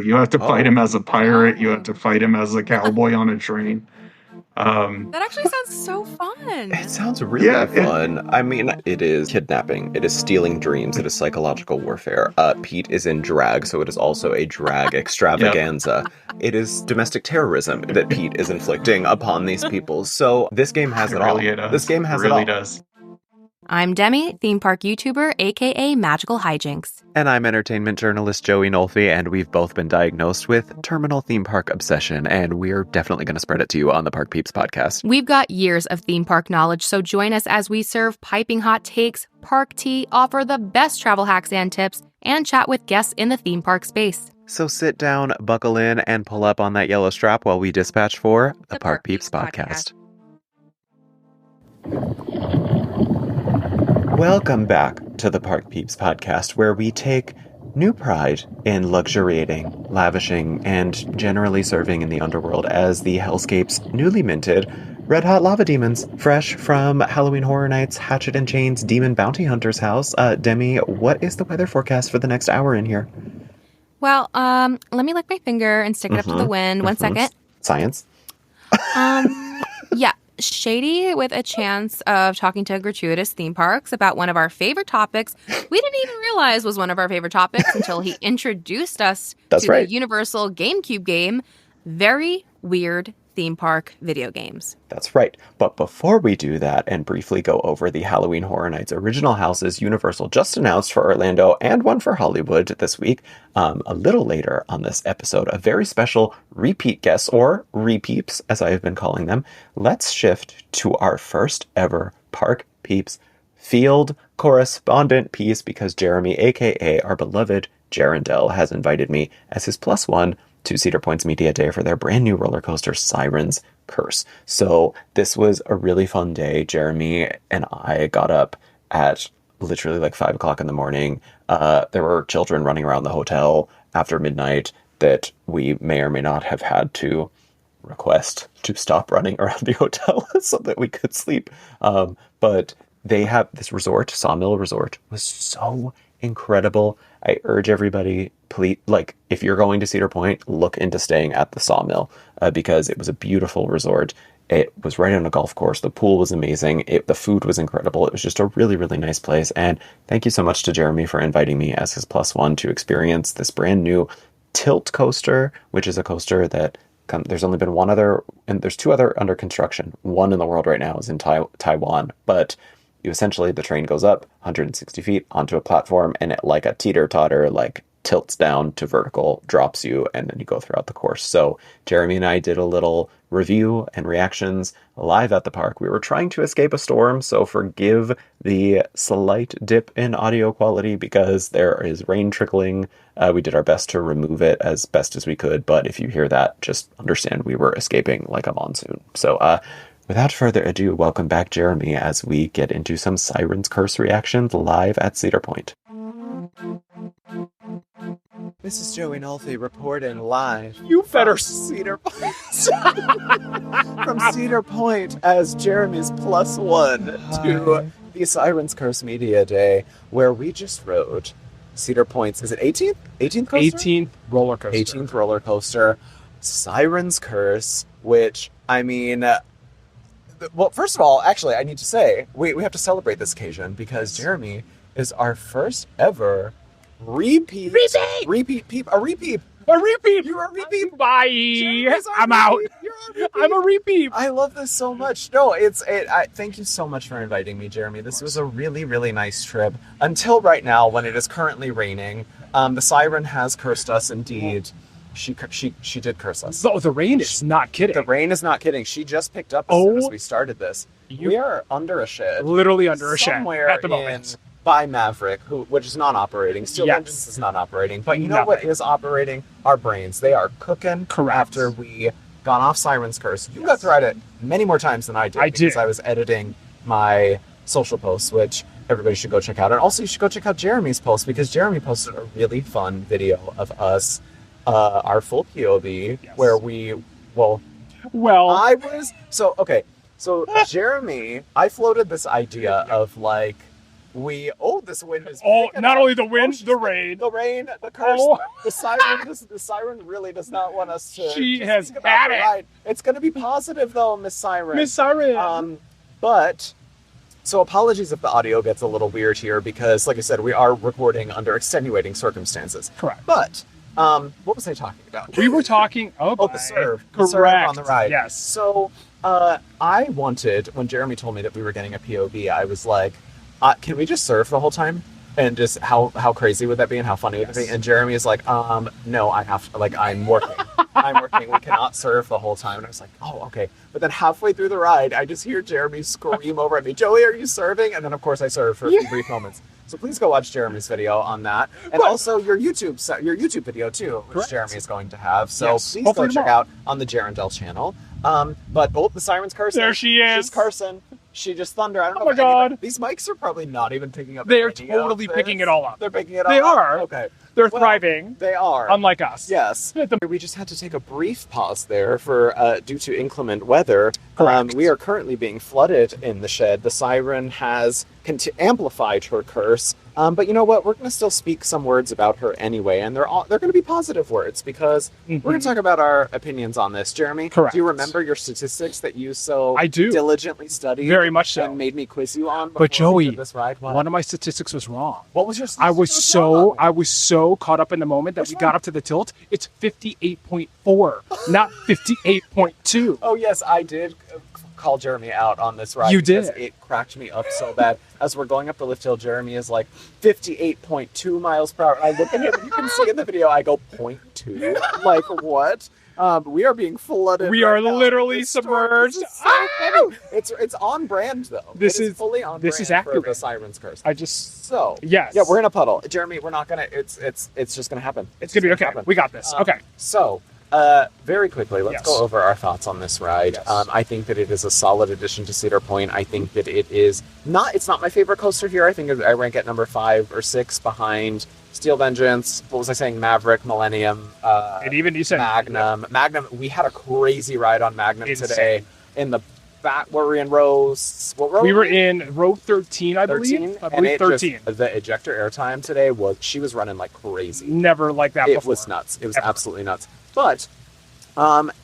You have to fight him as a pirate. You have to fight him as a cowboy on a train. That actually sounds so fun. It sounds really fun. I mean, it is kidnapping. It is stealing dreams. It is psychological warfare. Pete is in drag, so it is also a drag extravaganza. It is domestic terrorism that Pete is inflicting upon these people. So this game has it all. This game has it all. Does. I'm Demi, theme park YouTuber, aka Magical Hijinks. And I'm entertainment journalist Joey Nolfi, and we've both been diagnosed with terminal theme park obsession, and we're definitely going to spread it to you on the Park Peeps podcast. We've got years of theme park knowledge, so join us as we serve piping hot takes, park tea, offer the best travel hacks and tips, and chat with guests in the theme park space. So sit down, buckle in, and pull up on that yellow strap while we dispatch for the Park Peeps podcast. Welcome back to the Park Peeps podcast, where we take new pride in luxuriating, lavishing, and generally serving in the underworld as the Hellscape's newly minted Red Hot Lava Demons, fresh from Halloween Horror Nights Hatchet and Chains Demon Bounty Hunter's house. Demi, what is the weather forecast for the next hour in here? Well, let me lick my finger and stick it up to the wind. 1 second. Science. Yeah. Shady with a chance of talking to Gratuitous Theme Parks about one of our favorite topics we didn't even realize was one of our favorite topics until he introduced us to the Universal GameCube game, Very Weird Theme Park Video Games. That's right. But before we do that and briefly go over the Halloween Horror Nights original houses Universal just announced for Orlando and one for Hollywood this week, a little later on this episode, a very special repeat guest, or repeeps as I have been calling them, let's shift to our first ever Park Peeps field correspondent piece because Jeremy, aka our beloved Jerendelle, has invited me as his +1 to Cedar Point's Media Day for their brand new roller coaster, Siren's Curse. So this was a really fun day. Jeremy and I got up at literally like 5 o'clock in the morning. There were children running around the hotel after midnight that we may or may not have had to request to stop running around the hotel so that we could sleep. But they have this resort, Sawmill Resort, was so incredible. I urge everybody, please, like, if you're going to Cedar Point, look into staying at the Sawmill because it was a beautiful resort. It was right on a golf course. The pool was amazing. The food was incredible. It was just a really, really nice place. And thank you so much to Jeremy for inviting me as his +1 to experience this brand new tilt coaster, which is a coaster that there's only been one other, and there's 2 other under construction. One in the world right now is in Taiwan, but essentially the train goes up 160 feet onto a platform and it, like a teeter-totter, like tilts down to vertical, drops you, and then you go throughout the course. So Jeremy and I did a little review and reactions live at the park. We were trying to escape a storm, so forgive the slight dip in audio quality because there is rain trickling. We did our best to remove it as best as we could, but if you hear that, just understand we were escaping like a monsoon. So without further ado, welcome back, Jeremy, as we get into some Siren's Curse reactions live at Cedar Point. This is Joey Nolfi reporting live. You better Cedar Point. From Cedar Point as Jeremy's +1 to the Siren's Curse Media Day, where we just rode Cedar Point's, is it 18th? 18th coaster? 18th roller coaster. 18th roller coaster. Siren's Curse, which, I mean, well, first of all, actually, I need to say, we have to celebrate this occasion because Jeremy is our first ever repeat. A repeat. You're a repeat. Bye. I'm out. I'm a repeat. I love this so much. No, thank you so much for inviting me, Jeremy. This was a really, really nice trip. Until right now, when it is currently raining. The Siren has cursed us indeed. She did curse us. Oh, the rain is not kidding. The rain is not kidding. She just picked up as soon as we started this. We are under a shed. Literally under a shed somewhere at the moment. By Maverick, which is not operating. Steel Vengeance is not operating. But you know what is operating? Our brains. They are cooking. Correct. After we got off Siren's Curse. You got through it many more times than I did. Because I was editing my social posts, which everybody should go check out. And also you should go check out Jeremy's post because Jeremy posted a really fun video of us, our full POV, where So Jeremy, I floated this idea of like this wind is. Oh, picking not up. only the wind, she's the picking- rain. the rain, the curse, Oh. the siren. The siren really does not want us to. She to has speak about had the it. ride. It's going to be positive though, Miss Siren. Miss Siren. But. So apologies if the audio gets a little weird here because, like I said, we are recording under extenuating circumstances. Correct. But what was I talking about? We were talking. Oh, the serve. Correct. The serve on the ride. Yes. So I wanted, when Jeremy told me that we were getting a POV, I was like, can we just surf the whole time? And just how crazy would that be and how funny would it be? And Jeremy is like, no, I have to, like, I'm working. I'm working. We cannot surf the whole time. And I was like, oh, okay. But then halfway through the ride, I just hear Jeremy scream over at me, Joey, are you surfing? And then, of course, I surf for a few brief moments. So please go watch Jeremy's video on that. And also your YouTube video, too, which Correct. Jeremy is going to have. So Yes. please Hopefully go check tomorrow. out on the Jerendelle channel. But, the siren's cursing. There she is. She's cursing. She just thunder. I don't know. Oh my if anybody- God. These mics are probably not even picking up. They are any of totally this. picking it all up. They're picking it They all up. are. Okay. They're Well, thriving, They are. unlike us. Yes. The- We just had to take a brief pause there for due to inclement weather. Correct. We are currently being flooded in the shed. The siren has amplified her curse. But you know what? We're going to still speak some words about her anyway, and they're going to be positive words because we're going to talk about our opinions on this. Jeremy, Correct. do you remember your statistics that you so I do. diligently studied? Very much so. And made me quiz you on. But before we Joey, did this ride? What? one of my statistics was wrong. What was your? I was statistics so caught up in the moment that Which we one? got up to the tilt. It's 58.4, not 58.2. Oh yes, I did call Jeremy out on this ride. You because did. It cracked me up so bad. As we're going up the lift hill, Jeremy is like 58.2 miles per hour. I look at him, and you can see in the video, I go 0.2. Like what? We are being flooded. We right are now. literally This storm- submerged. This is so funny. It's on brand though. This It is- fully on this brand is for accurate. the Siren's curse. Yes. Yeah, we're in a puddle. Jeremy, we're not gonna. It's just gonna happen. It's going to be just okay. happen. We got this. Okay. So, very quickly, let's Yes. go over our thoughts on this ride. Yes. I think that it is a solid addition to Cedar Point. I think that it is not. It's not my favorite coaster here. I think I rank at number 5 or 6 behind Steel Vengeance. What was I saying? Maverick, Millennium, And even you said Magnum. Magnum. We had a crazy ride on Magnum Insane. today. In the back, were we in rows? What row? We were in row 13, I 13. believe. I And believe it 13. Just, the ejector airtime today she was running like crazy. Never like that It before. was nuts. It was Ever. absolutely nuts. But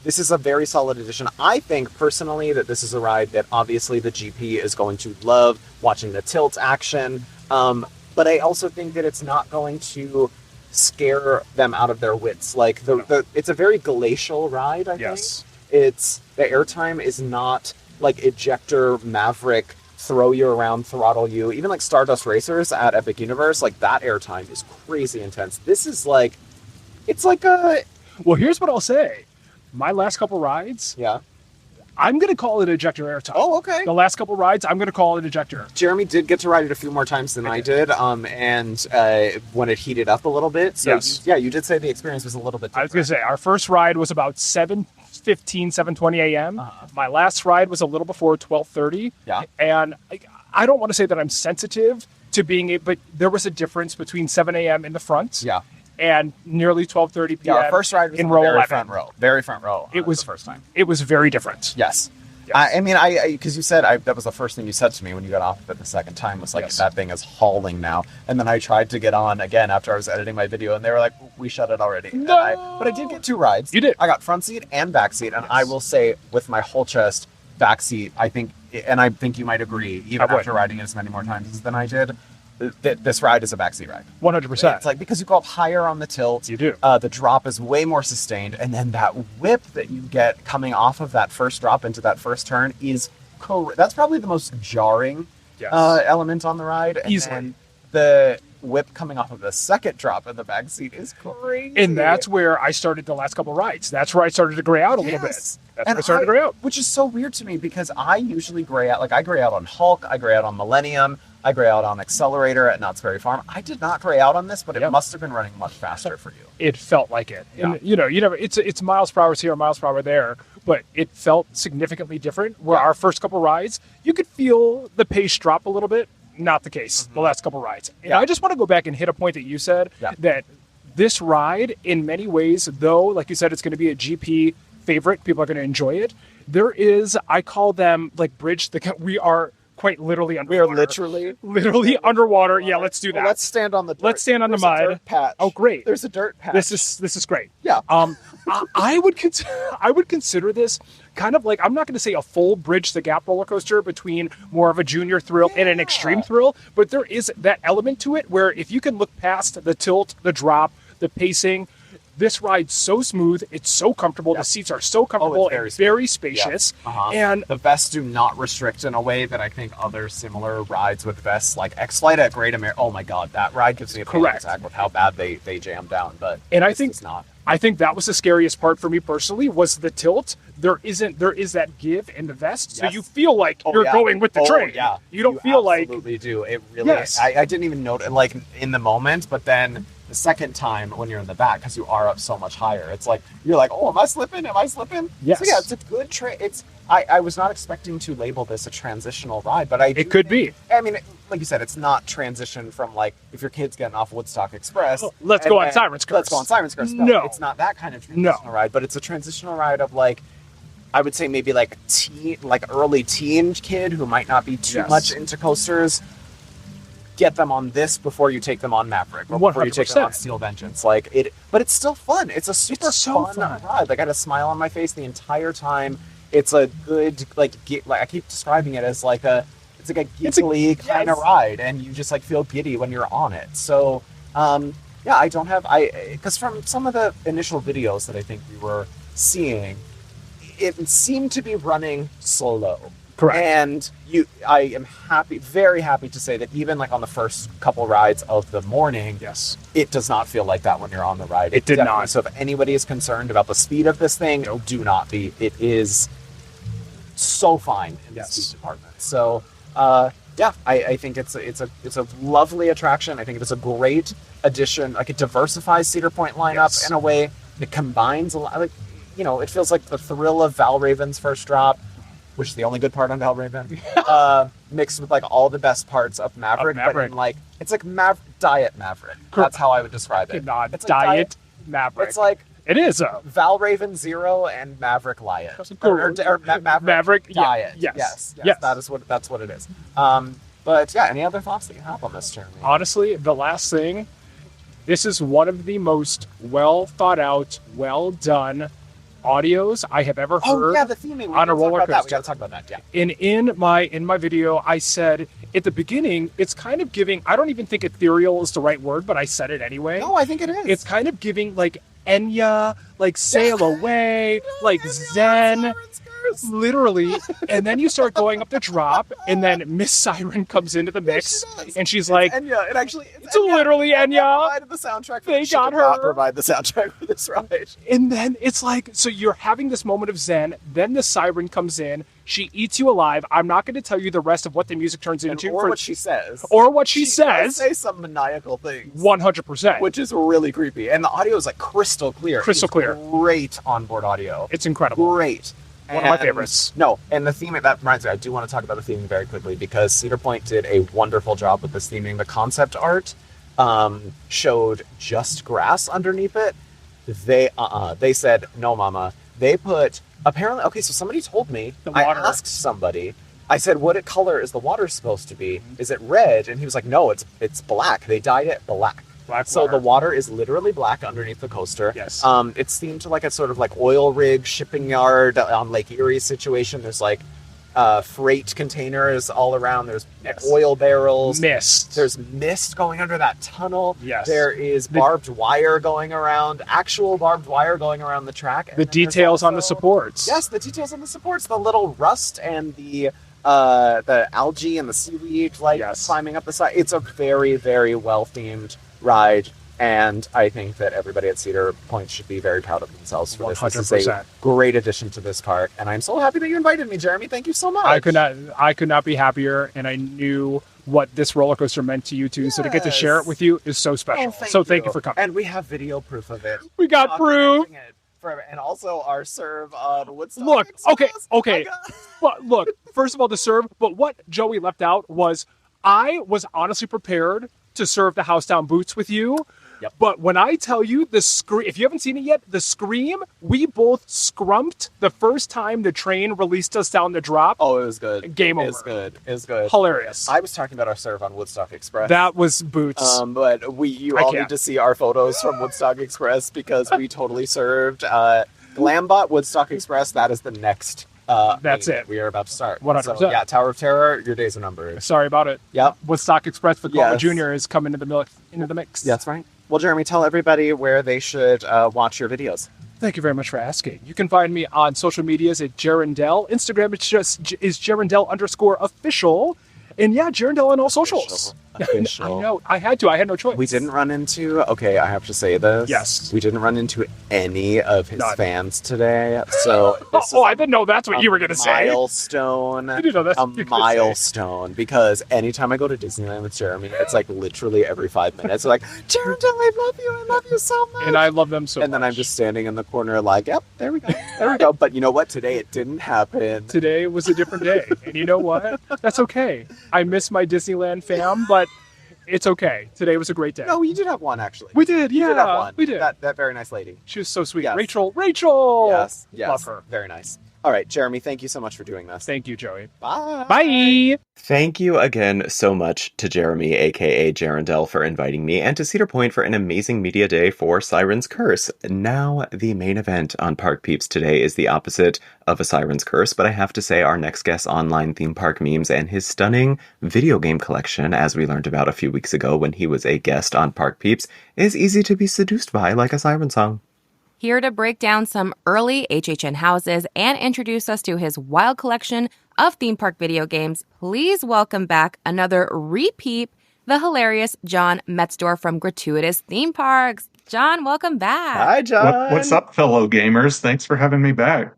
this is a very solid addition. I think personally that this is a ride that obviously the GP is going to love watching the tilt action. But I also think that it's not going to scare them out of their wits. Like it's a very glacial ride. I Yes. think it's the airtime is not like ejector Maverick. Throw you around, throttle you. Even like Stardust Racers at Epic Universe, like that airtime is crazy intense. This is like, it's like a Well, here's what I'll say. My last couple rides, yeah. I'm going to call it ejector airtime. Oh, okay. The last couple rides, I'm going to call it ejector. Jeremy did get to ride it a few more times than I did, and when it heated up a little bit. So Yes. you did say the experience was a little bit I different. was going to say, our first ride was about 7:15, 7:20 a.m. My last ride was a little before 12:30. Yeah. And I don't want to say that I'm sensitive to being but there was a difference between 7 a.m. in the front Yeah. and nearly 12:30 p.m. Yeah, our first ride was in in row the very 11. front row. Very front row. It was the first time. It was very different. Yes. Yes. I mean, because you said that was the first thing you said to me when you got off of it the second time was like, Yes. that thing is hauling now. And then I tried to get on again after I was editing my video, and they were like, we shut it already. And No! but I did get 2 rides. You did. I got front seat and back seat, and I will say, with my whole chest, back seat, I think you might agree, even I would. after riding it as many more times than I did, that this ride is a backseat ride. 100%. It's like, because you go up higher on the tilt. You do. The drop is way more sustained. And then that whip that you get coming off of that first drop into that first turn is that's probably the most jarring Yes. element on the ride. And Easily. then the whip coming off of the second drop in the back seat is crazy. And that's where I started the last couple rides. That's where I started to gray out a little bit. Yes. That's And where I started to gray out. Which is so weird to me because I usually gray out. Like, I gray out on Hulk, I gray out on Millennium, I gray out on Accelerator at Knott's Berry Farm. I did not gray out on this, but it Yeah. must have been running much faster for you. It felt like it. Yeah. And, you never, it's miles per hour here, miles per hour there, but it felt significantly different. Where Yeah. our first couple rides, you could feel the pace drop a little bit. Not the case the last couple rides. And Yeah. I just want to go back and hit a point that you said Yeah. that this ride, in many ways, though, like you said, it's going to be a GP favorite, people are going to enjoy it. There is, I call them like we are quite literally We underwater. are literally underwater. Yeah, let's do that. Well, let's stand on the dirt. Let's stand on the There's a mud. dirt patch. Oh, great. There's a dirt patch. This is great. Yeah. I would consider this kind of like, I'm not going to say a full bridge the gap roller coaster between more of a junior thrill and an extreme thrill, but there is that element to it where if you can look past the tilt, the drop, the pacing, this ride's so smooth, it's so comfortable, the seats are so comfortable and very spacious. And the vests do not restrict in a way that I think other similar rides with vests, like X-Flight at Great America. Oh my God, that ride gives me a panic attack with how bad they jam down. But I think that was the scariest part for me personally, was the tilt. There is that give in the vest, so you feel like you're going with the train. Yeah, you don't feel like absolutely do. It really. I didn't even notice like in the moment, but then the second time when you're in the back, because you are up so much higher, it's like you're like, oh, am I slipping? Yes. So yeah, it's a good train. I was not expecting to label this a transitional ride, but it could be. I mean, like you said, it's not transition from like if your kid's getting off Woodstock Express. Let's go on Siren's Curse. Let's go on Siren's Curse. No, it's not that kind of transitional ride, but it's a transitional ride of like, I would say maybe like early teen kid who might not be too much into coasters. Get them on this before you take them on Maverick, or before you take them on Steel Vengeance. But it's still fun. It's a super fun ride. Like, I had a smile on my face the entire time. It's a good like I keep describing it as like a giggly kind of ride, and you just like feel giddy when you're on it. So because from some of the initial videos that I think we were seeing, it seemed to be running slow. Correct. And I am very happy to say that even like on the first couple rides of the morning, it does not feel like that when you're on the ride. It did not. So if anybody is concerned about the speed of this thing, do not be. It is so fine in the speed department. So I think it's a lovely attraction. I think it's a great addition. Like, it diversifies Cedar Point lineup in a way that combines a lot. Like, it feels like the thrill of Valraven's first drop, which is the only good part on Valraven, mixed with like all the best parts of Maverick. But in, like, it's like Diet Maverick. That's how I would describe it. It's Diet Maverick. It's like it is Valraven Zero and Maverick Lion, or Maverick Diet. Yes. That's what it is. But yeah, any other thoughts that you have on this, Jeremy? Honestly, the last thing. This is one of the most well thought out, well done audios I have ever heard the theming. On a roller coaster. We gotta talk about that, And in my video, I said at the beginning, it's kind of giving, I don't even think ethereal is the right word, but I said it anyway. No, I think it is. It's kind of giving like Enya, like Sail Away, like Zen, literally. And then you start going up the drop, and then Miss Siren comes into the mix, and she's like, Enya. It's Enya. Literally Enya. Provided the soundtrack. They got her. Provide the soundtrack for this ride. And then it's like, so you're having this moment of Zen, then the Siren comes in, she eats you alive. I'm not going to tell you the rest of what the music turns into. Or what she says. She does say some maniacal things. 100%. Which is really creepy. And the audio is like crystal clear. Crystal clear. Great onboard audio. It's incredible. Great. One of my favorites. No, and the theming, that reminds me, I do want to talk about the theming very quickly, because Cedar Point did a wonderful job with this theming. The concept art showed just grass underneath it. They said, no, mama. They put, apparently, okay, so somebody told me, I asked somebody, I said, what color is the water supposed to be? Is it red? And he was like, no, it's black. They dyed it black. So the water is literally black underneath the coaster. Yes. It's themed to like a sort of like oil rig shipping yard on Lake Erie situation. There's like freight containers all around. There's oil barrels. Mist. There's mist going under that tunnel. Yes. There is barbed wire going around, actual barbed wire going around the track. The details on the supports. Yes, the details on the supports. The little rust and the algae and the seaweed climbing up the side. It's a very, very well themed ride, and I think that everybody at Cedar Point should be very proud of themselves for this. 100%. This is a great addition to this park, and I'm so happy that you invited me, Jeremy. Thank you so much. I could not be happier, and I knew what this roller coaster meant to you too. Yes. So to get to share it with you is so special. Thank you for coming. And we have video proof of it. We got proof. And also our serve on Woodstock. Look, okay. But look, first of all, the serve, but what Joey left out was, I was honestly prepared to serve the house down boots with you, Yep. But when I tell you the scream, if you haven't seen it yet, the scream, we both scrumped the first time the train released us down the drop. Oh, it was good. Game over. It was good. It was good. Hilarious. I was talking about our serve on Woodstock Express. That was boots. But you all need to see our photos from Woodstock Express because we totally served. Glambot Woodstock Express, that is the next. That's it. We are about to start. 100%. So, yeah, Tower of Terror, your days are numbered. Sorry about it. Yep. Woodstock Express with Glambot Jr. is coming into the mix. That's right. Well, Jeremy, tell everybody where they should watch your videos. Thank you very much for asking. You can find me on social medias at Jerendelle. Instagram is Jerendelle_official. And yeah, Jerendelle on all socials. Official. I know. I had to. I had no choice. We didn't run into, okay, I have to say this. Yes. We didn't run into any of his fans today. So this I didn't know that's what you were going to say. Milestone. I didn't know that's a what you were gonna say. milestone. Because anytime I go to Disneyland with Jeremy, it's like literally every 5 minutes. They're like, Jerendelle, I love you so much. And I love them so much. And then I'm just standing in the corner like, yep, there we go. There we go. But you know what? Today it didn't happen. Today was a different day. And you know what? That's okay. I miss my Disneyland fam, but it's okay. Today was a great day. No, you did have one, actually. We did, yeah. You did have one. We did. That very nice lady. She was so sweet. Yes. Rachel! Yes. Love her. Very nice. All right, Jeremy, thank you so much for doing this. Thank you, Joey. Bye. Bye! Thank you again so much to Jeremy, aka Jerendelle, for inviting me, and to Cedar Point for an amazing media day for Siren's Curse. Now, the main event on Park Peeps today is the opposite of a Siren's Curse, but I have to say our next guest's online theme park memes and his stunning video game collection, as we learned about a few weeks ago when he was a guest on Park Peeps, is easy to be seduced by like a siren song. Here to break down some early HHN houses and introduce us to his wild collection of theme park video games, please welcome back another repeat, the hilarious John Metzdorf from Gratuitous Theme Parks. John, welcome back. Hi, John. What's up, fellow gamers? Thanks for having me back.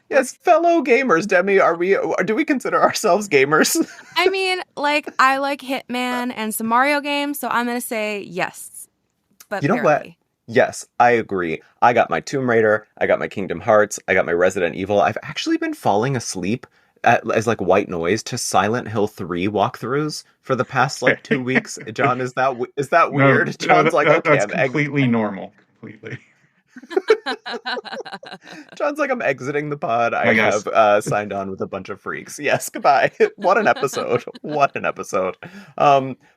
Yes, fellow gamers, Demi, do we consider ourselves gamers? I mean, I like Hitman and some Mario games, so I'm going to say yes. But you know what? Yes, I agree. I got my Tomb Raider, I got my Kingdom Hearts, I got my Resident Evil. I've actually been falling asleep as white noise to Silent Hill 3 walkthroughs for the past 2 weeks. John, is that weird? No, John's okay, that's completely normal. Completely. John's I'm exiting the pod. I have signed on with a bunch of freaks. Yes, goodbye. What an episode. What an episode.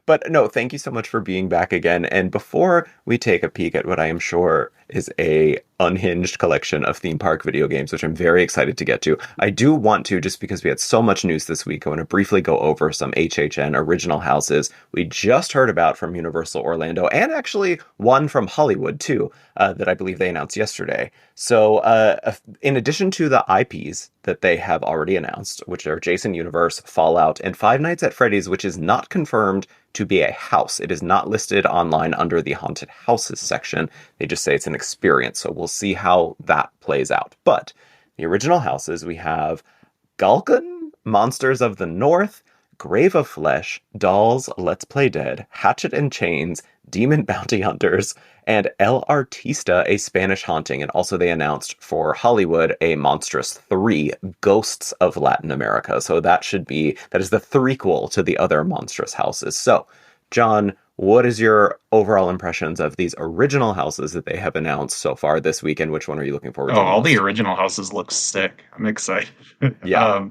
But no, thank you so much for being back again. And before we take a peek at what I am sure is a unhinged collection of theme park video games, which I'm very excited to get to, I do want to, just because we had so much news this week, I want to briefly go over some HHN original houses we just heard about from Universal Orlando, and actually one from Hollywood too, that I believe they announced yesterday. So in addition to the IPs that they have already announced, which are Jason Universe, Fallout, and Five Nights at Freddy's, which is not confirmed to be a house. It is not listed online under the Haunted Houses section. They just say it's an experience, so we'll see how that plays out. But the original houses, we have Gulkin, Monsters of the North, Grave of Flesh, Dolls, Let's Play Dead, Hatchet and Chains, Demon Bounty Hunters, and El Artista, a Spanish haunting. And also they announced for Hollywood a Monstrous 3, Ghosts of Latin America. So that is the threequel to the other Monstrous houses. So, John, what is your overall impressions of these original houses that they have announced so far this week, and which one are you looking forward to? All the original houses look sick. I'm excited. Yeah.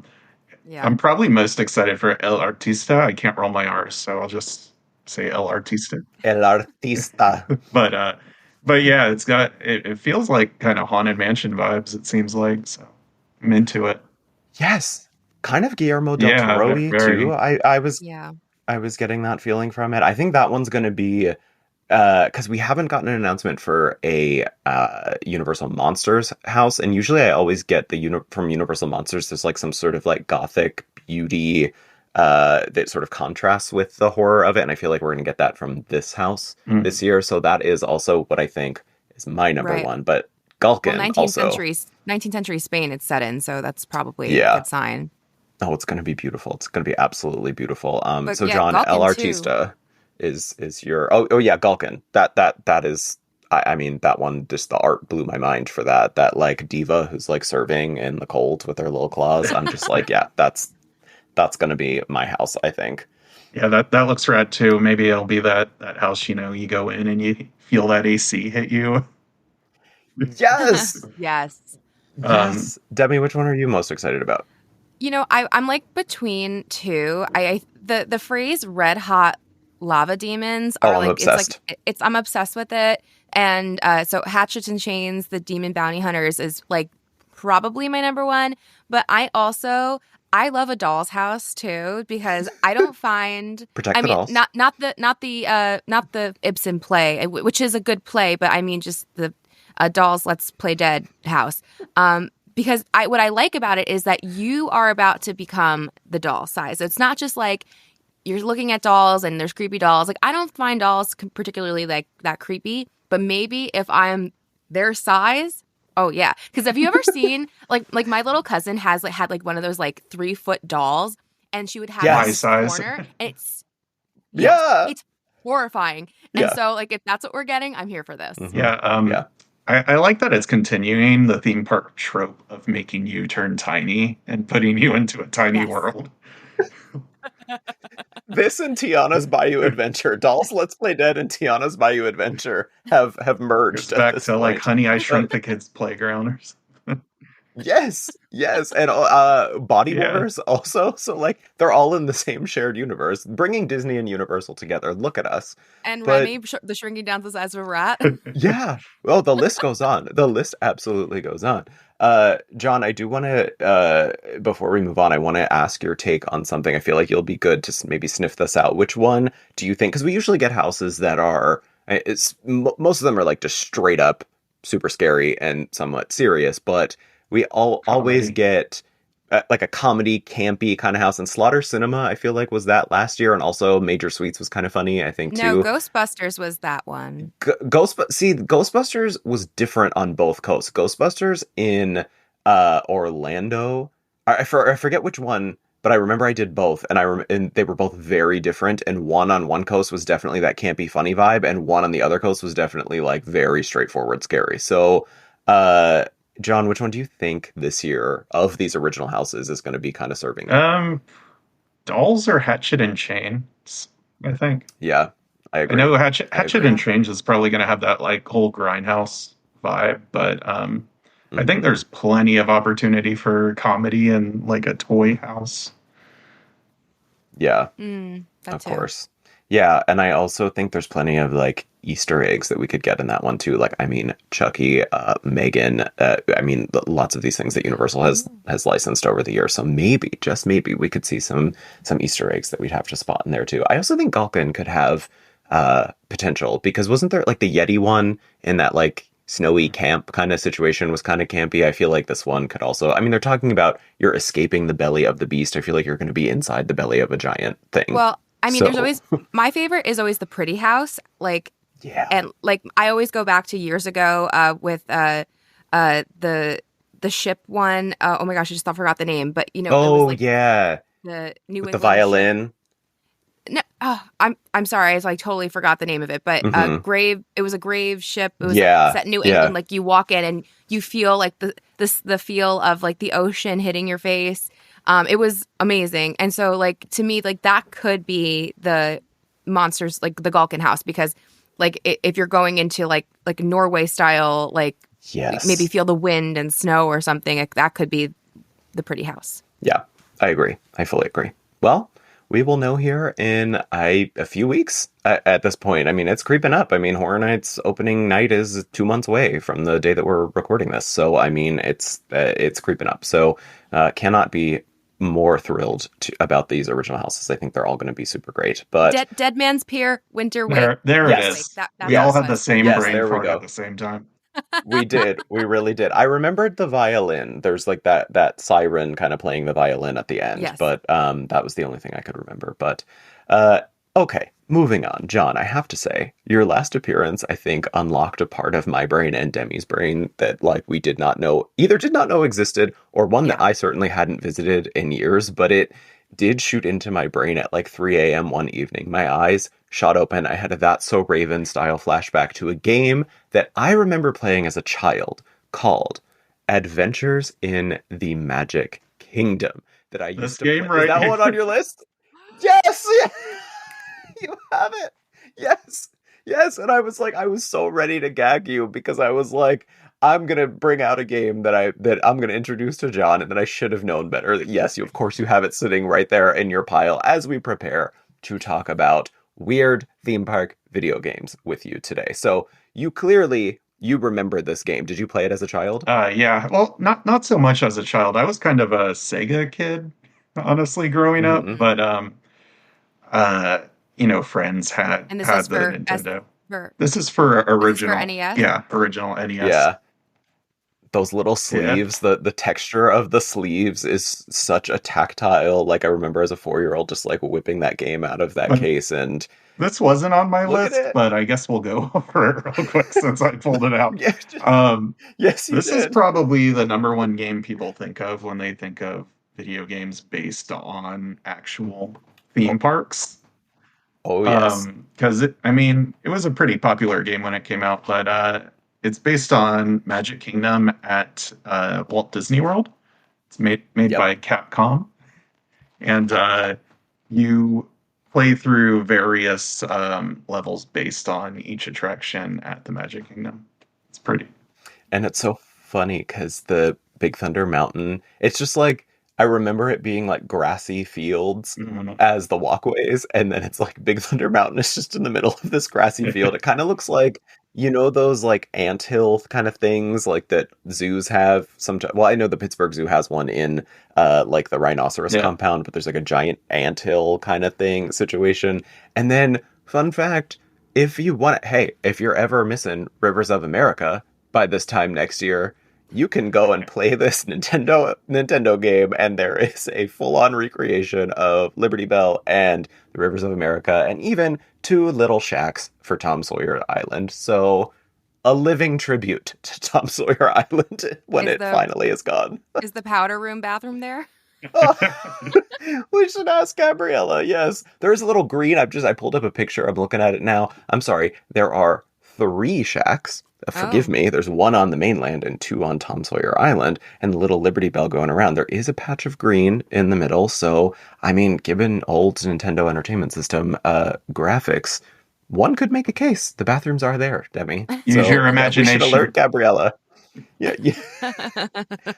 Yeah. I'm probably most excited for El Artista. I can't roll my R's, so I'll just say El Artista. El Artista. But yeah, it feels like kind of Haunted Mansion vibes, it seems like, so I'm into it. Yes. Kind of Guillermo del Toro-y too. I was getting that feeling from it. I think that one's going to be because we haven't gotten an announcement for a Universal Monsters house, and usually I always get from Universal Monsters, there's some sort of gothic beauty that sort of contrasts with the horror of it, and I feel like we're going to get that from this house this year, so that is also what I think is my number one. But Gulkin 19th century Spain it's set in, so that's probably a good sign. Oh, it's going to be beautiful. It's going to be absolutely beautiful. So yeah, John, Gulkin El Artista is your yeah, Gulkin. That is, I mean, that one, just the art blew my mind for that diva who's serving in the cold with her little claws. I'm just yeah, that's going to be my house, I think. Yeah, that looks rad too. Maybe it'll be that house, you go in and you feel that AC hit you. Yes. Yes. Yes. Demi, which one are you most excited about? I'm like between two. The phrase "red hot lava demons" are I'm obsessed. I'm obsessed with it. And so Hatchets and Chains, the Demon Bounty Hunters, is like probably my number one. But I love a doll's house too, because I don't find Protect the dolls. not the Ibsen play, which is a good play, but I mean just the Dolls Let's Play Dead house. Because what I like about it is that you are about to become the doll size. So it's not just like you're looking at dolls and there's creepy dolls. Like, I don't find dolls particularly like that creepy, but maybe if I'm their size, oh yeah. Because have you ever seen like my little cousin had one of those like 3-foot dolls, and she would have My this size. corner, and it's horrifying. And so like if that's what we're getting, I'm here for this. Mhm. Yeah. I like that it's continuing the theme park trope of making you turn tiny and putting you into a tiny world. This and Tiana's Bayou Adventure, Dolls Let's Play Dead and Tiana's Bayou Adventure have merged. It's back to like Honey, I Shrunk the Kids Playground or something. Yes, and Body Wars also. So like they're all in the same shared universe, bringing Disney and Universal together. Look at us. And Remy, the shrinking down to the size of a rat. Yeah. Well, the list goes on. The list absolutely goes on. John, I do want to, before we move on, I want to ask your take on something. I feel like you'll be good to maybe sniff this out. Which one do you think? Because we usually get houses that are, most of them are like just straight up super scary and somewhat serious, but we always get like a comedy, campy kind of house. And Slaughter Cinema, I feel like, was that last year. And also Major Suites was kind of funny, I think, too. No, Ghostbusters was that one. Ghostbusters was different on both coasts. Ghostbusters in Orlando, I forget which one, but I remember I did both. And they were both very different. And one on one coast was definitely that campy, funny vibe. And one on the other coast was definitely like very straightforward, scary. So, John, which one do you think this year of these original houses is going to be kind of serving? Dolls or Hatchet and Chains, I think. Yeah, I agree. I know Hatchet and Chains is probably going to have that like whole grindhouse vibe, but I think there's plenty of opportunity for comedy and like a toy house. Yeah, of course. Yeah, and I also think there's plenty of like Easter eggs that we could get in that one too. Like, I mean, Chucky, Megan. I mean, lots of these things that Universal has licensed over the years. So maybe, just maybe, we could see some Easter eggs that we'd have to spot in there too. I also think Gulkin could have potential, because wasn't there like the Yeti one in that like snowy camp kind of situation was kind of campy? I feel like this one could also. I mean, they're talking about you're escaping the belly of the beast. I feel like you're going to be inside the belly of a giant thing. Well, I mean, there's always, my favorite is always the pretty house. Like, yeah. And like, I always go back to years ago with the ship one. Oh my gosh, I just forgot the name. But it was like the New England the violin. Ship. No, I'm sorry, I like totally forgot the name of it. But it was a grave ship. It was set in New England. Like, you walk in and you feel like the feel of like the ocean hitting your face. It was amazing. And so, like, to me, like, that could be the monsters, like the Gulkin house, because like if you're going into like Norway style, like, maybe feel the wind and snow or something, like, that could be the pretty house. Yeah, I agree. I fully agree. Well, we will know here in a few weeks at this point. I mean, it's creeping up. I mean, Horror Nights opening night is 2 months away from the day that we're recording this. So, I mean, it's creeping up. So, cannot be more thrilled about these original houses. I think they're all going to be super great. But Dead Man's Pier, Winter Wait. There it is. We all had the same brain fart at the same time. We did. We really did. I remembered the violin. There's like that siren kind of playing the violin at the end. Yes. But that was the only thing I could remember. But okay, moving on. John, I have to say, your last appearance, I think, unlocked a part of my brain and Demi's brain that like we did not know existed, or one that I certainly hadn't visited in years, but it did shoot into my brain at like 3 a.m. one evening. My eyes shot open. I had a That's So Raven style flashback to a game that I remember playing as a child called Adventures in the Magic Kingdom that I used to play. Is that one on your list? Yes! You have it! Yes! Yes! And I was so ready to gag you because I was like, I'm gonna bring out a game that I'm gonna introduce to John and that I should have known better. Yes, of course you have it sitting right there in your pile as we prepare to talk about weird theme park video games with you today. So you remember this game. Did you play it as a child? Yeah. Well, not so much as a child. I was kind of a Sega kid, honestly, growing up. Mm-hmm. But friends had And this had is the for Nintendo. for This is for original. this is for NES? Yeah, original NES. Yeah. Those little sleeves, the texture of the sleeves is such a tactile, like I remember as a 4-year-old just like whipping that game out of that But case and this wasn't on my look at list, it. but I guess we'll go over it real quick since I pulled it out. Yeah, yes, you This is did. probably the number one game people think of when they think of video games based on actual theme parks. Oh, yes. Because it was a pretty popular game when it came out, but it's based on Magic Kingdom at Walt Disney World. It's made Yep. by Capcom, and you play through various levels based on each attraction at the Magic Kingdom. It's pretty. And it's so funny because the Big Thunder Mountain, it's just like, I remember it being like grassy fields as the walkways, and then it's like Big Thunder Mountain is just in the middle of this grassy field. It kind of looks like, those like anthill kind of things like that zoos have sometimes. Well, I know the Pittsburgh Zoo has one in like the rhinoceros compound, but there's like a giant anthill kind of thing situation. And then, fun fact, if you're ever missing Rivers of America by this time next year, you can go and play this Nintendo game, and there is a full-on recreation of Liberty Bell and the Rivers of America, and even 2 little shacks for Tom Sawyer Island. So, a living tribute to Tom Sawyer Island when it finally is gone. Is the powder room bathroom there? We should ask Gabriella. Yes, there is a little green. I pulled up a picture. I'm looking at it now. I'm sorry. There are 3 shacks. Forgive me, there's 1 on the mainland and 2 on Tom Sawyer Island, and the little Liberty Bell going around. There is a patch of green in the middle, so, given old Nintendo Entertainment System graphics, one could make a case. The bathrooms are there, Demi. Use your imagination. We should alert Gabriella. Yeah.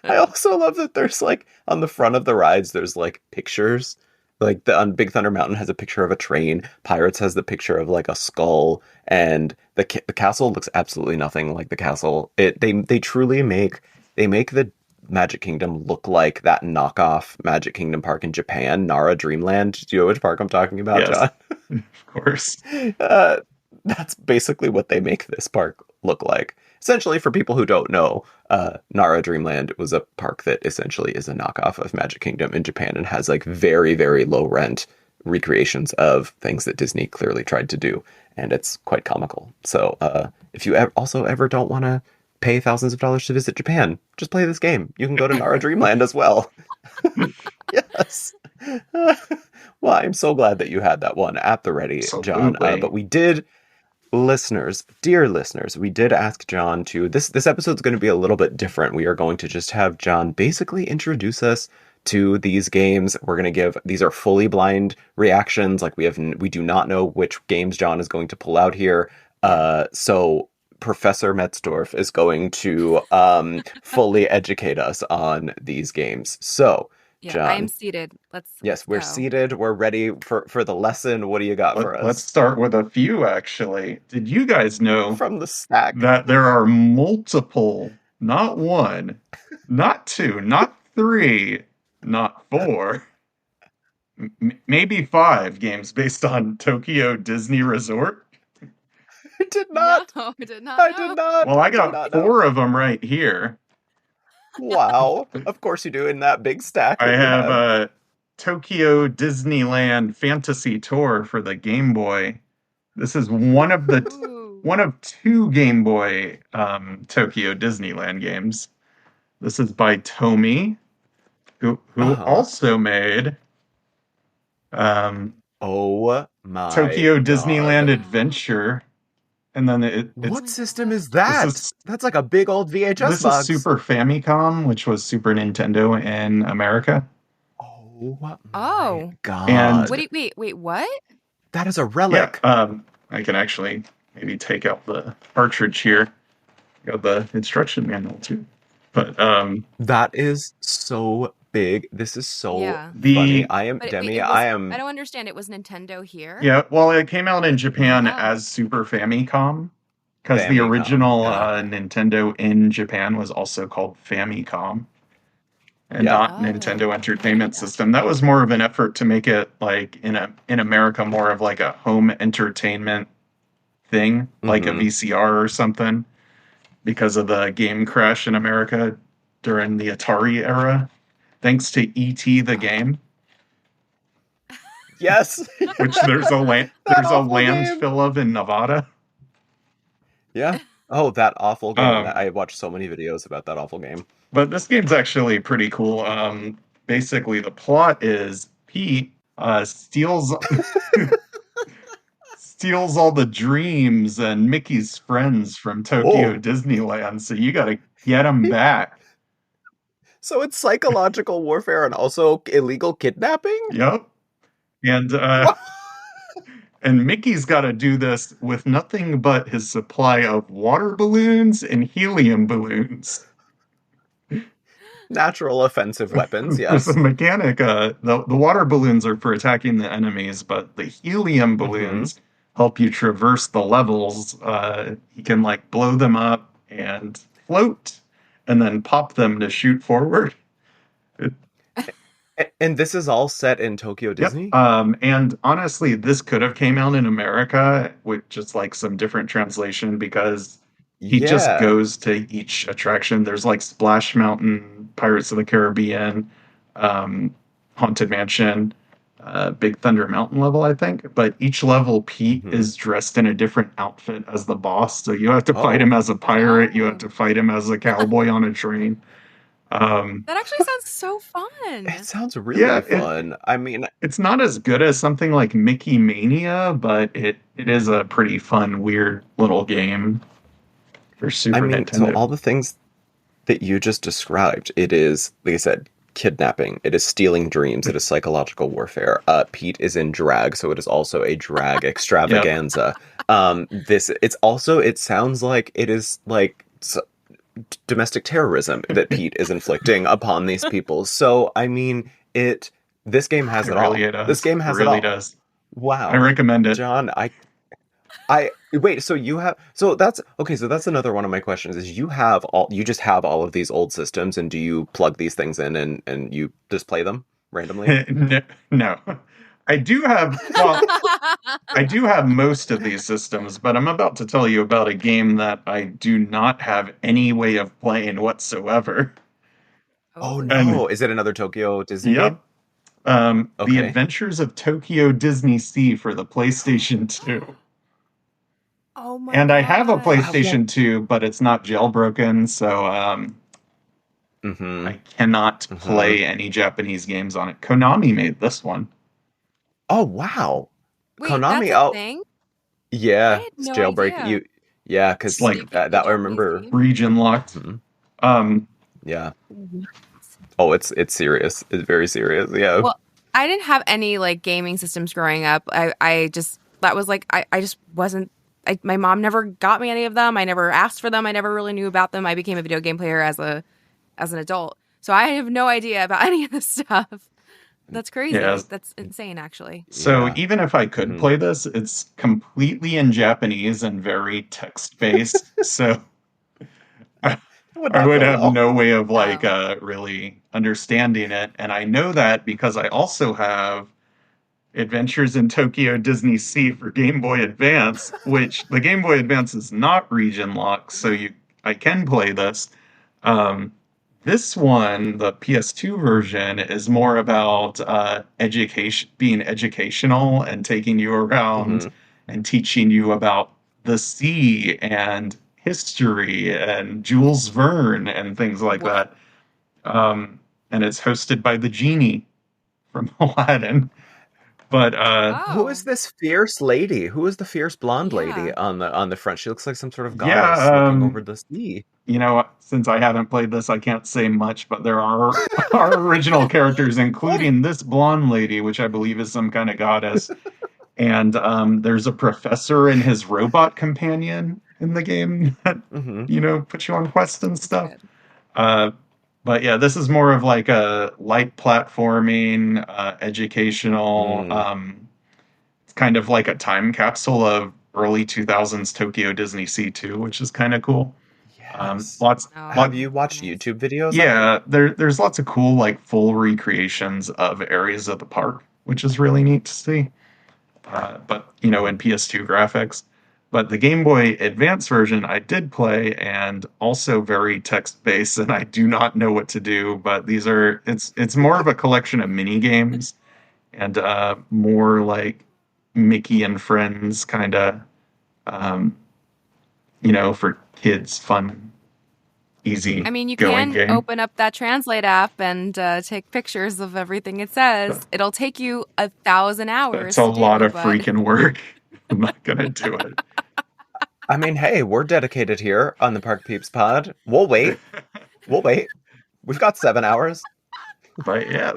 I also love that there's, like, on the front of the rides, there's, like, pictures. Like, on Big Thunder Mountain has a picture of a train. Pirates has the picture of, like, a skull. And the castle looks absolutely nothing like the castle. They truly make the Magic Kingdom look like that knockoff Magic Kingdom park in Japan, Nara Dreamland. Do you know which park I'm talking about, yes, John? Of course. That's basically what they make this park look like. Essentially, for people who don't know, Nara Dreamland was a park that essentially is a knockoff of Magic Kingdom in Japan and has like very, very low rent recreations of things that Disney clearly tried to do. And it's quite comical. So if you also ever don't want to pay thousands of dollars to visit Japan, just play this game. You can go to Nara Dreamland as well. Yes. Well, I'm so glad that you had that one at the ready, John. But we did... Dear listeners, we did ask John to... This episode's going to be a little bit different. We are going to just have John basically introduce us to these games. We're going to give... These are fully blind reactions. Like, we do not know which games John is going to pull out here. So Professor Metzdorf is going to fully educate us on these games. So... Yeah, John, I am seated. Yes, we're seated. We're ready for the lesson. What do you got for us? Let's start with a few, actually. Did you guys know from the stack that there are multiple, not 1, not 2, not 3, not 4, maybe 5 games based on Tokyo Disney Resort? I did not. No, I did not. I did not. Well, I got 4 of them right here. Wow. Of course you do, in that big stack. I have Tokyo Disneyland Fantasy Tour for the Game Boy. This is one of 2 Game Boy Tokyo Disneyland games. This is by Tomy, who also made oh my Tokyo God. Disneyland Adventure. And then what system is that? That's like a big old VHS box. This is Super Famicom, which was Super Nintendo in America. Oh my Oh. God. Wait, what? That is a relic. Yeah, I can actually maybe take out the cartridge here. Got the instruction manual too. But that is so big. This is so Yeah. funny. I am But Demi. I don't understand. It was Nintendo here? yeah, well, it came out in Japan Oh. as Super Famicom because the Famicom, original yeah. Nintendo in Japan was also called Famicom and Yeah. not Nintendo Entertainment System. That was more of an effort to make it like in America more of like a home entertainment thing, like a VCR or something, because of the game crash in America during the Atari era, thanks to E.T. the game. Yes. Which there's a landfill of in Nevada. Yeah. Oh, that awful game. I watched so many videos about that awful game. But this game's actually pretty cool. Basically, the plot is Pete steals all the dreams and Mickey's friends from Tokyo Disneyland. So you got to get them back. So it's psychological warfare and also illegal kidnapping? Yep. And and Mickey's got to do this with nothing but his supply of water balloons and helium balloons. Natural offensive weapons, yes. There's a mechanic. The water balloons are for attacking the enemies, but the helium balloons help you traverse the levels. You can like blow them up and float, and then pop them to shoot forward. And this is all set in Tokyo Disney? Yep. And honestly, this could have came out in America with just like some different translation because he just goes to each attraction. There's like Splash Mountain, Pirates of the Caribbean, Haunted Mansion, Big Thunder Mountain level, I think. But each level, Pete is dressed in a different outfit as the boss. So you have to fight him as a pirate. You have to fight him as a cowboy on a train. That actually sounds so fun. It sounds really fun. I mean, it's not as good as something like Mickey Mania, but it is a pretty fun, weird little game for Super Nintendo. So all the things that you just described, it is, like I said, kidnapping. It is stealing dreams. It is psychological warfare. Pete is in drag, so it is also a drag extravaganza. It sounds like it is like domestic terrorism that Pete is inflicting upon these people. So, I mean, this game has it all. This game has it all. It really does. Wow. I recommend it. John, wait, so that's another one of my questions is you just have all of these old systems and do you plug these things in and you just play them randomly? No. I do have most of these systems, but I'm about to tell you about a game that I do not have any way of playing whatsoever. Oh no! Is it another Tokyo Disney game? The Adventures of Tokyo DisneySea for the PlayStation 2. Oh my! And I have a PlayStation 2, but it's not jailbroken, so I cannot play any Japanese games on it. Konami made this one. Oh wow! Wait, Konami, that's a thing? Yeah, it's jailbreak. Idea. Because like that I remember region locked. Yeah. Oh, it's serious. It's very serious. Yeah. Well, I didn't have any like gaming systems growing up. I just wasn't. My mom never got me any of them. I never asked for them. I never really knew about them. I became a video game player as an adult, so I have no idea about any of this stuff. That's crazy. Yeah. That's insane, actually. So even if I could play this, it's completely in Japanese and very text-based. So I would have no way of really understanding it. And I know that because I also have Adventures in Tokyo DisneySea for Game Boy Advance, which the Game Boy Advance is not region locked, so I can play this. This one, the PS2 version, is more about being educational and taking you around and teaching you about the sea and history and Jules Verne and things like that. And it's hosted by the genie from Aladdin. But Who is this fierce lady? Who is the fierce blonde lady Yeah. on the front? She looks like some sort of Yeah, goddess looking over the sea. you know, since I haven't played this, I can't say much, but there are original characters, including this blonde lady, which I believe is some kind of goddess. And there's a professor and his robot companion in the game that, you know, put you on quests and stuff. But yeah, this is more of like a light platforming, educational, it's kind of like a time capsule of early 2000s Tokyo DisneySea too, which is kind of cool. Yes. Have you watched YouTube videos? Yeah, there's lots of cool like full recreations of areas of the park, which is really neat to see. But you know, in PS2 graphics. But the Game Boy Advance version I did play, and also very text-based, and I do not know what to do. But it's more of a collection of mini games, and more like Mickey and Friends kind of, you know, for kids, fun, easy. I mean, you going can game. open up that Translate app and take pictures of everything it says. It'll take you 1,000 hours. It's a lot of freaking work. I'm not gonna do it. I mean, hey, we're dedicated here on the Park Peeps Pod. We'll wait. We've got 7 hours. But yeah,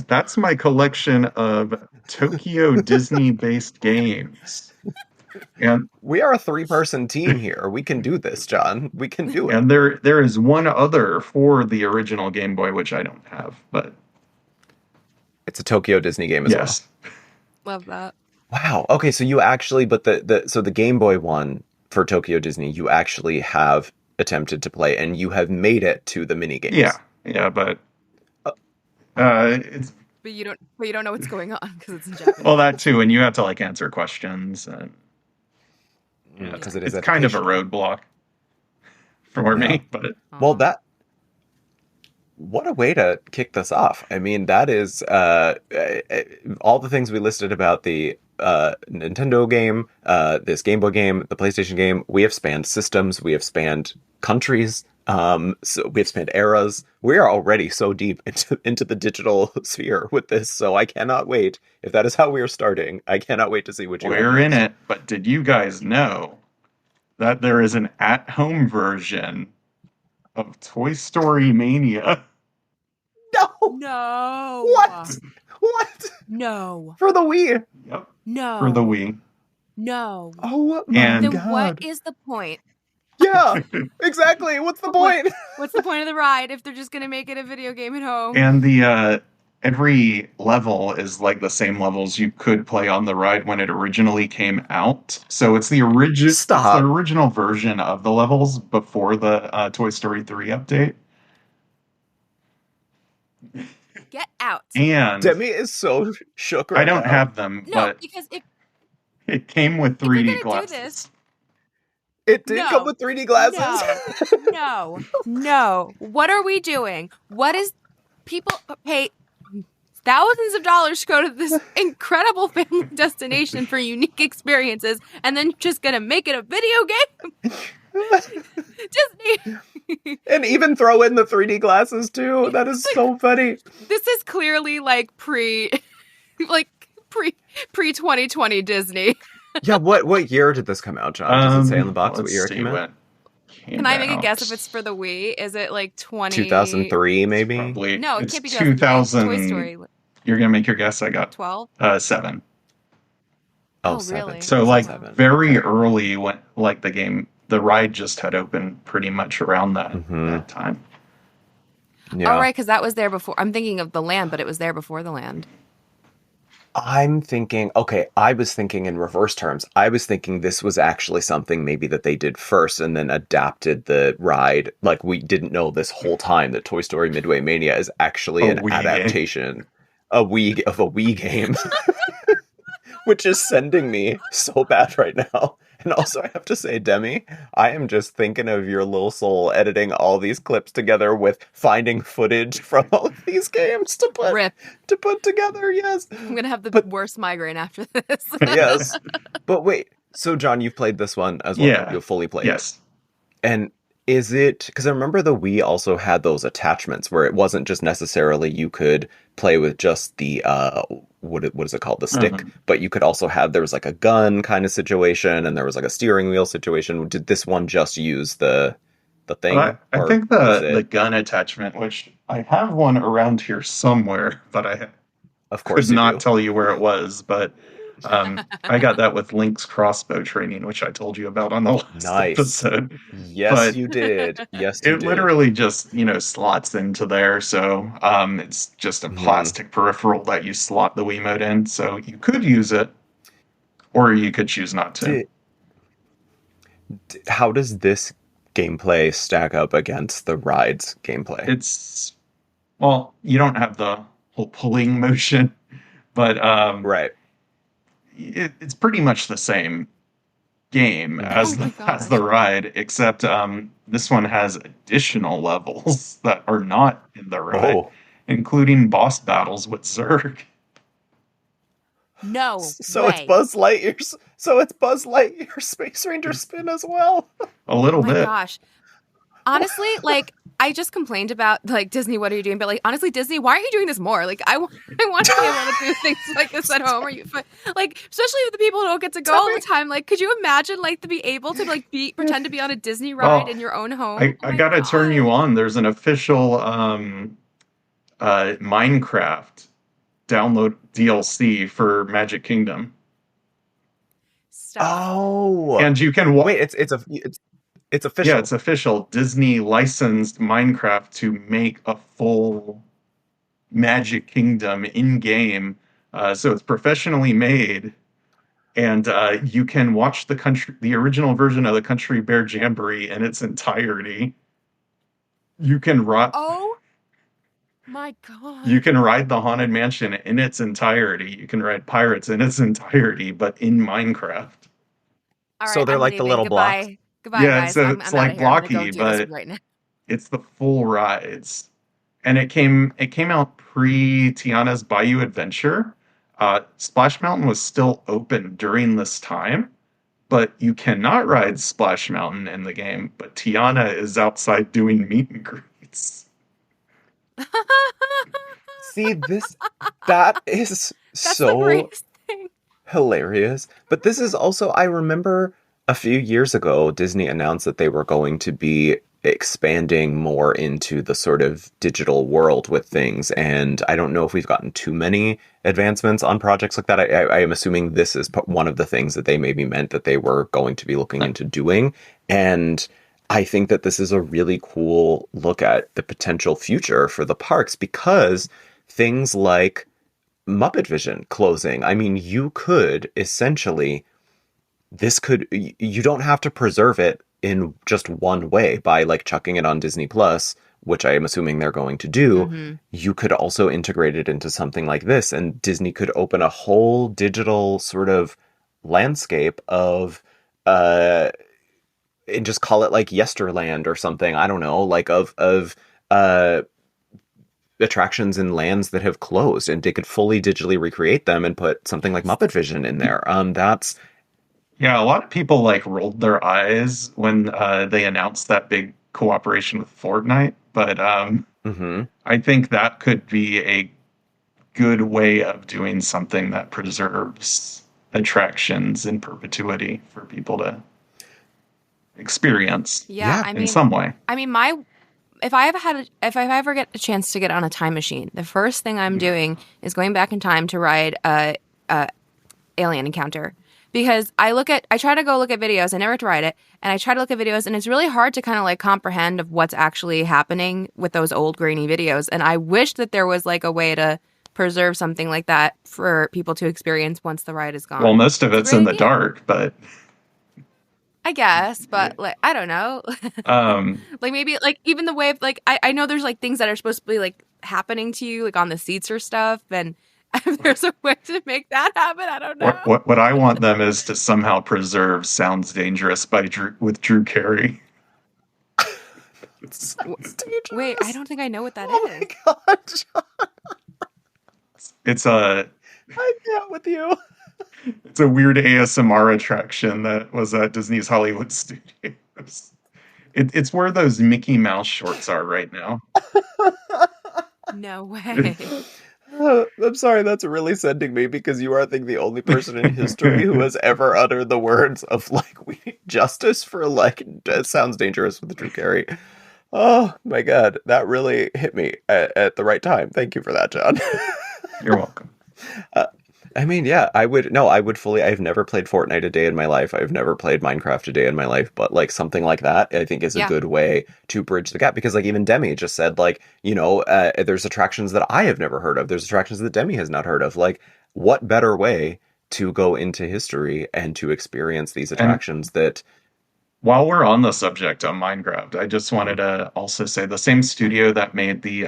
that's my collection of Tokyo Disney-based games. And we are a 3-person team here. We can do this, John. We can do it. And there is one other for the original Game Boy, which I don't have, but it's a Tokyo Disney game as well. Love that. Wow. Okay, so you actually, but the Game Boy one for Tokyo Disney, you actually have attempted to play, and you have made it to the mini games. Yeah, but it's. But you don't know what's going on because it's in Japanese. Well, that too, and you have to like answer questions, and because it's kind of a roadblock for me. But well, what a way to kick this off. I mean, that is all the things we listed about the Nintendo game, this Game Boy game, the PlayStation game. We have spanned systems, we have spanned countries, so we have spanned eras. We are already so deep into the digital sphere with this, so I cannot wait. If that is how we are starting, I cannot wait to see what you have. We're in it, but did you guys know that there is an at-home version of Toy Story Mania? No. What? No. For the Wii? Yep. No. For the Wii. No. Oh my And then what is the point? Yeah, exactly. What's the point? What's the point of the ride if they're just going to make it a video game at home? And the every level is like the same levels you could play on the ride when it originally came out. So it's the original version of the levels before the Toy Story 3 update. Get out. And Demi is so shook right I don't now. have them, but because it came with 3D do glasses. this, It did come with 3D glasses. No. What are we doing? What is people pay thousands of dollars to go to this incredible family destination for unique experiences and then just gonna make it a video game? Disney. And even throw in the 3D glasses too. That is so funny. This is clearly like pre 2020 Disney. Yeah, what year did this come out, John? Does it say on the box what year it came out? Can I make a guess if it's for the Wii? Is it like 2003 maybe? Probably. No, it it's can't be 2000. Toy Story. You're gonna make your guess. I got 12. 7. Oh, really? 7. So like 7. very early when like the ride just had opened pretty much around that time. Yeah. Oh, right, because that was there before. I'm thinking of the land, but it was there before the land. I'm thinking, okay, I was thinking in reverse terms. I was thinking this was actually something maybe that they did first and then adapted the ride. Like we didn't know this whole time that Toy Story Midway Mania is actually an adaptation of a Wii game. Which is sending me so bad right now. And also I have to say, Demi, I am just thinking of your little soul editing all these clips together with finding footage from all of these games to put together. Yes. I'm going to have the worst migraine after this. Yes. But wait, so John, you've played this one as well. Yeah. You've fully played Yes. it. And Is it, because I remember the Wii also had those attachments where it wasn't just necessarily you could play with just the what is it called, the stick, Mhm. but you could also have, there was like a gun kind of situation and there was like a steering wheel situation. Did this one just use the thing, I or think was the it? gun attachment, which I have one around here somewhere, but I Of could course you not do. tell you where it was. But I got that with Link's crossbow training, which I told you about on the last Nice. episode. Yes, But you did. Yes, you it did. literally just, slots into there. So it's just a Hmm. plastic peripheral that you slot the Wiimote in. So you could use it, or you could choose not to. Did, how does this gameplay stack up against the rides gameplay? It's, well, you don't have the whole pulling motion, but Right. it's pretty much the same game Hmm. Oh my as the gosh. ride, except this one has additional levels that are not in the ride, Oh, including boss battles with Zurg. No so it's way. Buzz Lightyear's. So it's Buzz Lightyear Space Ranger spin as well. A Oh little my bit. gosh. Honestly, like I just complained about like Disney, what are you doing? But like honestly, Disney, why aren't you doing this more? Like I want to be able to do things like this at home. Like especially with the people who don't get to go all the time. Like, could you imagine like to be able to like pretend to be on a Disney ride Well, in your own home? I, Oh I my gotta turn you gosh. on. There's an official Minecraft download DLC for Magic Kingdom, Stop. Oh, and you can wait! It's yeah, official. it's official. Disney licensed Minecraft to make a full Magic Kingdom in game. So it's professionally made, and you can watch the original version of the Country Bear Jamboree in its entirety. You can ride. Oh my You god. can ride the Haunted Mansion in its entirety. You can ride Pirates in its entirety, but in Minecraft. All So right, they're I'm like the leaving. little blocks. Goodbye. Goodbye, Yeah, guys. so I'm it's out of like here. I'm gonna go blocky, do this but right now. it's the full rides. And it came out pre Tiana's Bayou Adventure. Splash Mountain was still open during this time, but you cannot ride Splash Mountain in the game. But Tiana is outside doing meet and greets. See this? That is That's the so greatest thing. hilarious. But this is also, I remember a few years ago, Disney announced that they were going to be expanding more into the sort of digital world with things. And I don't know if we've gotten too many advancements on projects like that. I am assuming this is one of the things that they maybe meant that they were going to be looking into doing. And I think that this is a really cool look at the potential future for the parks, because things like Muppet Vision closing. I mean, you could essentially, you don't have to preserve it in just one way by like chucking it on Disney Plus, which I am assuming they're going to do. Mm-hmm. You could also integrate it into something like this, and Disney could open a whole digital sort of landscape of, and just call it like Yesterland or something. I don't know, like uh attractions in lands that have closed, and they could fully digitally recreate them and put something like Muppet Vision in there. That's Yeah, a lot of people like rolled their eyes when they announced that big cooperation with Fortnite, but mhm. I think that could be a good way of doing something that preserves attractions in perpetuity for people to experience Yeah, Yeah. I in mean, some way. my if I ever get a chance to get on a time machine, the first thing I'm doing is going back in time to ride a Alien Encounter, because I try to go look at videos. I never have to ride it, and I try to look at videos, and it's really hard to kind of like comprehend of what's actually happening with those old grainy videos. And I wish that there was like a way to preserve something like that for people to experience once the ride is gone. Well, most of It's a it's great in the idea. dark, but I guess, but like I don't know. um, Like maybe like even the way of like I know there's like things that are supposed to be like happening to you like on the seats or stuff, and if there's a way to make that happen, I don't know. what I want them is to somehow preserve "Sounds Dangerous" by Drew Carey. Sounds Wait, dangerous. I don't think I know what that Oh is. my god. It's a I can't with you. weird ASMR attraction that was at Disney's Hollywood Studios. It's where those Mickey Mouse shorts are right now. No way. I'm sorry, that's really sending me because you are, I think, the only person in history who has ever uttered the words of, like, we need justice for, like, it sounds dangerous with Drew Carey. Oh, my God. That really hit me at the right time. Thank you for that, John. You're welcome. I mean, yeah, I would fully, I've never played Fortnite a day in my life. I've never played Minecraft a day in my life, but like something like that, I think is a good way to bridge the gap because like even Demi just said like, there's attractions that I have never heard of. There's attractions that Demi has not heard of. Like what better way to go into history and to experience these attractions that... While we're on the subject of Minecraft, I just wanted to also say the same studio that made the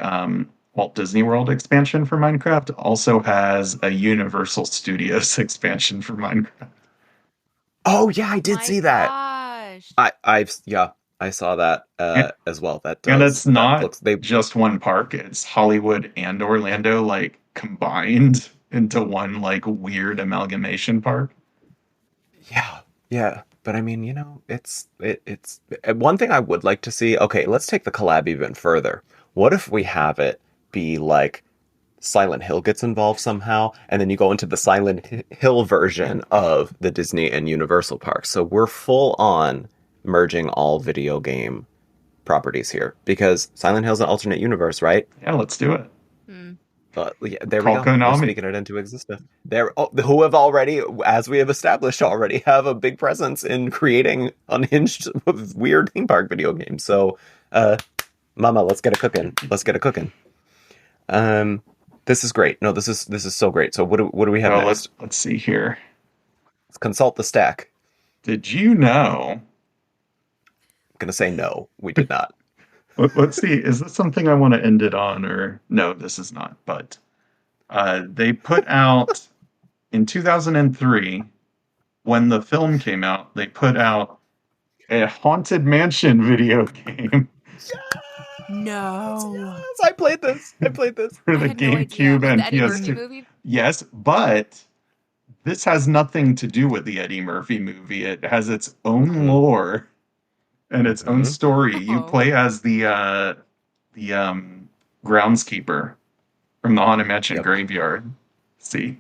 Walt Disney World expansion for Minecraft also has a Universal Studios expansion for Minecraft. Oh yeah, I did see that. Gosh. I saw that as well. And it's not just one park; it's Hollywood and Orlando like combined into one like weird amalgamation park. Yeah. But I mean, it's one thing I would like to see. Okay, let's take the collab even further. What if we have it be like Silent Hill gets involved somehow, and then you go into the Silent Hill version of the Disney and Universal parks. So we're full on merging all video game properties here because Silent Hill's an alternate universe, right? Yeah, let's do it. But yeah, there we go. Konami. We're speaking it into existence. Who have already, as we have established already, have a big presence in creating unhinged, weird theme park video games. So, Mama, let's get it cooking. This is great. No, this is so great. So what do we have next? Let's see here. Let's consult the stack. Did you know? I'm gonna say no. We did not. Let's see. Is this something I want to end it on, or no? This is not. But they put out in 2003 when the film came out. They put out a Haunted Mansion video game. No. Yes, I played this for the GameCube and PS2. Yes, but this has nothing to do with the Eddie Murphy movie. It has its own lore and its own story. You play as the groundskeeper from the Haunted Mansion graveyard. See,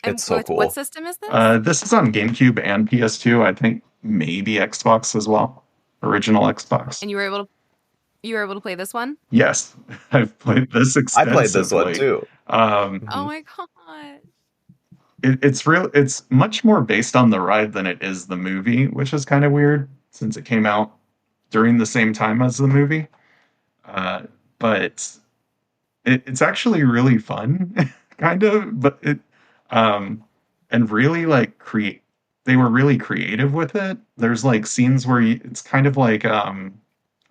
it's so cool. What system is this? This is on GameCube and PS2. I think maybe Xbox as well. Original Xbox. And you were able to play this one? Yes, I've played this extensively. I played this one too. Oh my god! It's much more based on the ride than it is the movie, which is kind of weird since it came out during the same time as the movie. But it's actually really fun, kind of. But and really like they were really creative with it. There's like scenes where it's kind of like a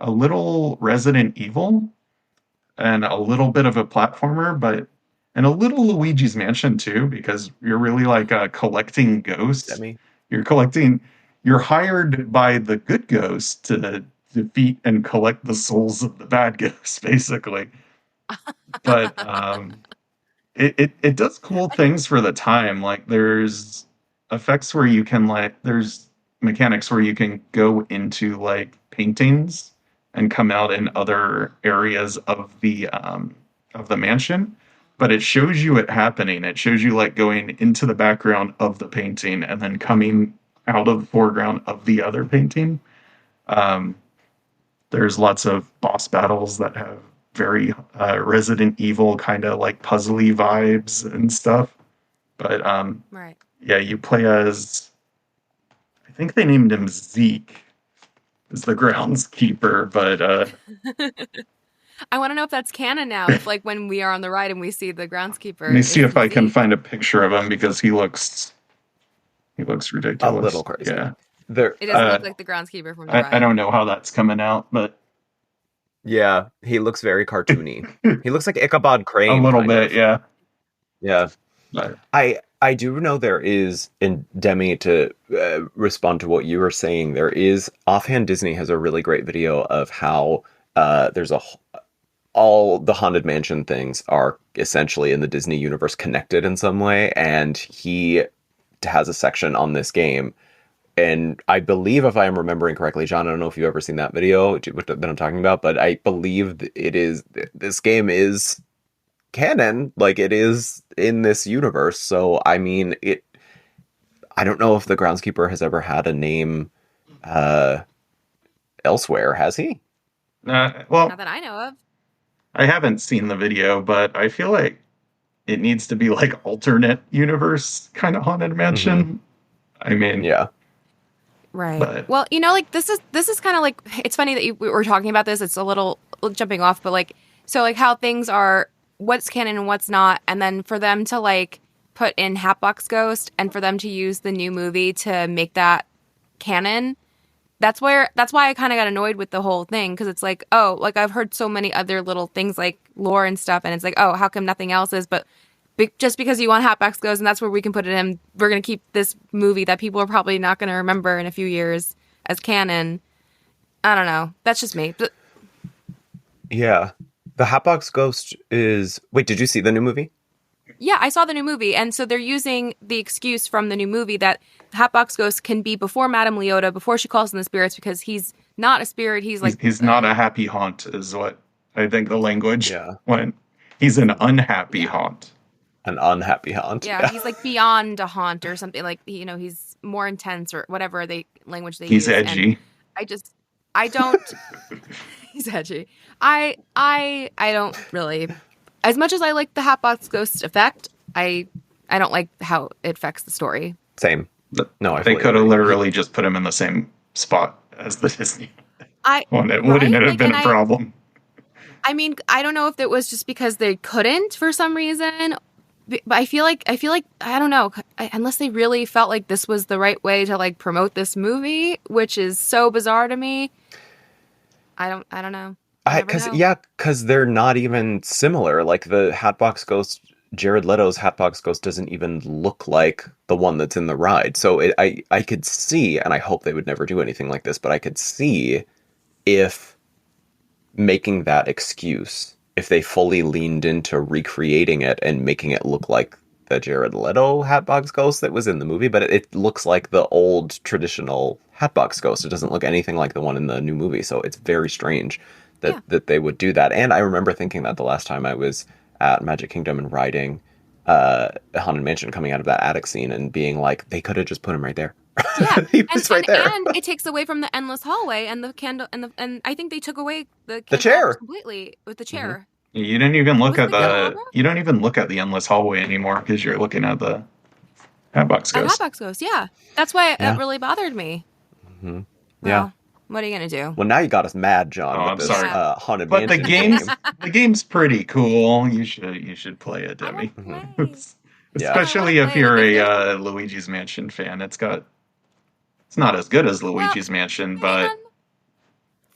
little Resident Evil and a little bit of a platformer, and a little Luigi's Mansion too, because you're really like collecting ghosts. You're hired by the good ghosts to defeat and collect the souls of the bad ghosts, basically. But it does cool things for the time. Like there's effects where you can there's mechanics where you can go into like paintings and come out in other areas of the mansion, but it shows you it happening. It shows you like going into the background of the painting and then coming out of the foreground of the other painting. There's lots of boss battles that have very Resident Evil kind of like puzzly vibes and stuff. But right. Yeah, you play as, I think they named him Zeke, is the groundskeeper, but I want to know if that's canon now. If like when we are on the ride and we see the groundskeeper. Let me see if I can find a picture of him because he looks ridiculous. A little crazy. Yeah. It doesn't look like the groundskeeper from the ride. I don't know how that's coming out, but yeah, he looks very cartoony. He looks like Ichabod Crane. A little bit, yeah. Yeah. But I do know there is, in Demi, to respond to what you were saying, there is, Offhand Disney has a really great video of how there's all the Haunted Mansion things are essentially in the Disney universe connected in some way, and he has a section on this game and I believe, if I am remembering correctly, John, I don't know if you've ever seen that video that I'm talking about, but I believe this game is canon, like it is in this universe. So I mean, I don't know if the groundskeeper has ever had a name elsewhere, has he? Well, Not that I know of. I haven't seen the video, but I feel like it needs to be like alternate universe kind of haunted mansion. I mean, Yeah. Right. But- Well, like this is kind of like, it's funny that we were talking about this. It's a little jumping off, but like, so like how things are, what's canon and what's not, and then for them to like put in Hatbox Ghost and for them to use the new movie to make that canon. That's why I kind of got annoyed with the whole thing, because it's like, oh, like I've heard so many other little things like lore and stuff, and it's like, oh, how come nothing else is? But just because you want Hatbox Ghost and that's where we can put it in, we're going to keep this movie that people are probably not going to remember in a few years as canon. I don't know. That's just me. But Yeah. The Hatbox Ghost is... Wait, did you see the new movie? yeah, I saw the new movie, and so they're using the excuse from the new movie that Hatbox Ghost can be before Madame Leota, before she calls in the spirits, because he's not a spirit. He's like... He's not a happy haunt is what I think the language Yeah. when he's an unhappy haunt. An unhappy haunt. Yeah, he's like beyond a haunt or something, like, he's more intense or whatever language they He's use. edgy. And I don't he's edgy. I don't really, as much as I like the Hatbox Ghost effect, I don't like how it affects the story. Same. No, They could have literally just put him in the same spot as the Disney one. Wouldn't it have been a problem? I mean, I don't know if it was just because they couldn't for some reason, but I feel like I don't know, unless they really felt like this was the right way to like promote this movie, which is so bizarre to me. I don't know. Because they're not even similar. Like the Hatbox Ghost, Jared Leto's Hatbox Ghost doesn't even look like the one that's in the ride. So I could see, and I hope they would never do anything like this, but I could see if making that excuse, if they fully leaned into recreating it and making it look like the Jared Leto Hatbox Ghost that was in the movie, but it looks like the old traditional Hatbox Ghost. It doesn't look anything like the one in the new movie, so it's very strange that they would do that. And I remember thinking that the last time I was at Magic Kingdom and riding Haunted Mansion, coming out of that attic scene and being like, they could have just put him right there. Yeah, he was right there. And it takes away from the endless hallway and the candle and I think they took away the chair completely with the chair. You didn't even look Was at it the candelabra? you don't even look at the endless hallway anymore because you're looking at the Hatbox Ghost. Hatbox Ghost, yeah. That's why it really bothered me. Mm-hmm. Well, Yeah. What are you gonna do? Well, now you got us mad, John. Oh, with I'm this, sorry. Haunted But Mansion the game's pretty cool. You should play it, Demi. Yeah. Especially I if wanna you're play it. a Luigi's Mansion fan. It's not as good as Luigi's Mansion, but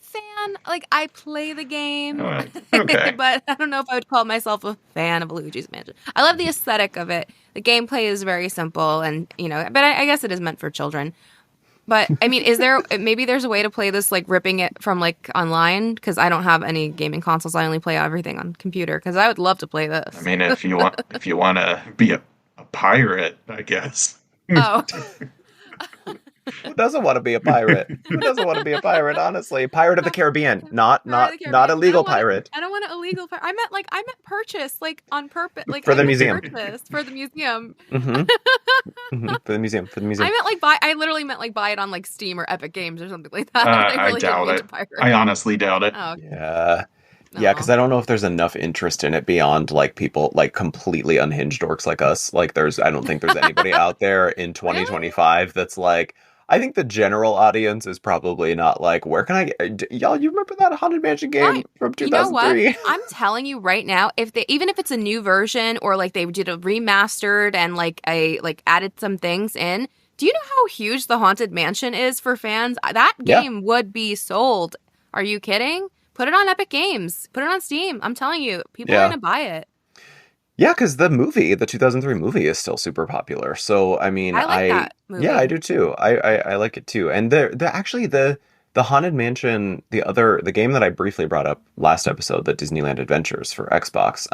Fan, like I play the game, okay. but I don't know if I would call myself a fan of Luigi's Mansion. I love the aesthetic of it. The gameplay is very simple, and but I guess it is meant for children. But I mean, maybe there's a way to play this like ripping it from like online, because I don't have any gaming consoles. I only play everything on computer, because I would love to play this. I mean, if you want to be a pirate, I guess. Oh. Who doesn't want to be a pirate? Who doesn't want to be a pirate? Honestly, Pirate of the Caribbean, not illegal pirate. I don't want an illegal pirate. I meant purchase, like on purpose, like For the museum. Purchase for the museum. Mm-hmm. Mm-hmm. For the museum. I meant like buy. I literally meant like buy it on like Steam or Epic Games or something like that. I really doubt didn't it. mean to pirate. I honestly doubt it. Oh, okay. Yeah. Yeah, because I don't know if there's enough interest in it beyond like people like completely unhinged dorks like us. Like I don't think there's anybody out there in 2025 that's like, I think the general audience is probably not like, where can I get y'all? You remember that Haunted Mansion game from 2003? You know what? I'm telling you right now, even if it's a new version or like they did a remastered and like added some things in, do you know how huge the Haunted Mansion is for fans? That game would be sold. Are you kidding? Put it on Epic Games. Put it on Steam. I'm telling you, people are gonna buy it. Yeah, because the 2003 movie is still super popular. So, I mean, I like that movie. Yeah, I do too. I like it too. And the The Haunted Mansion, the game that I briefly brought up last episode, the Disneyland Adventures for Xbox,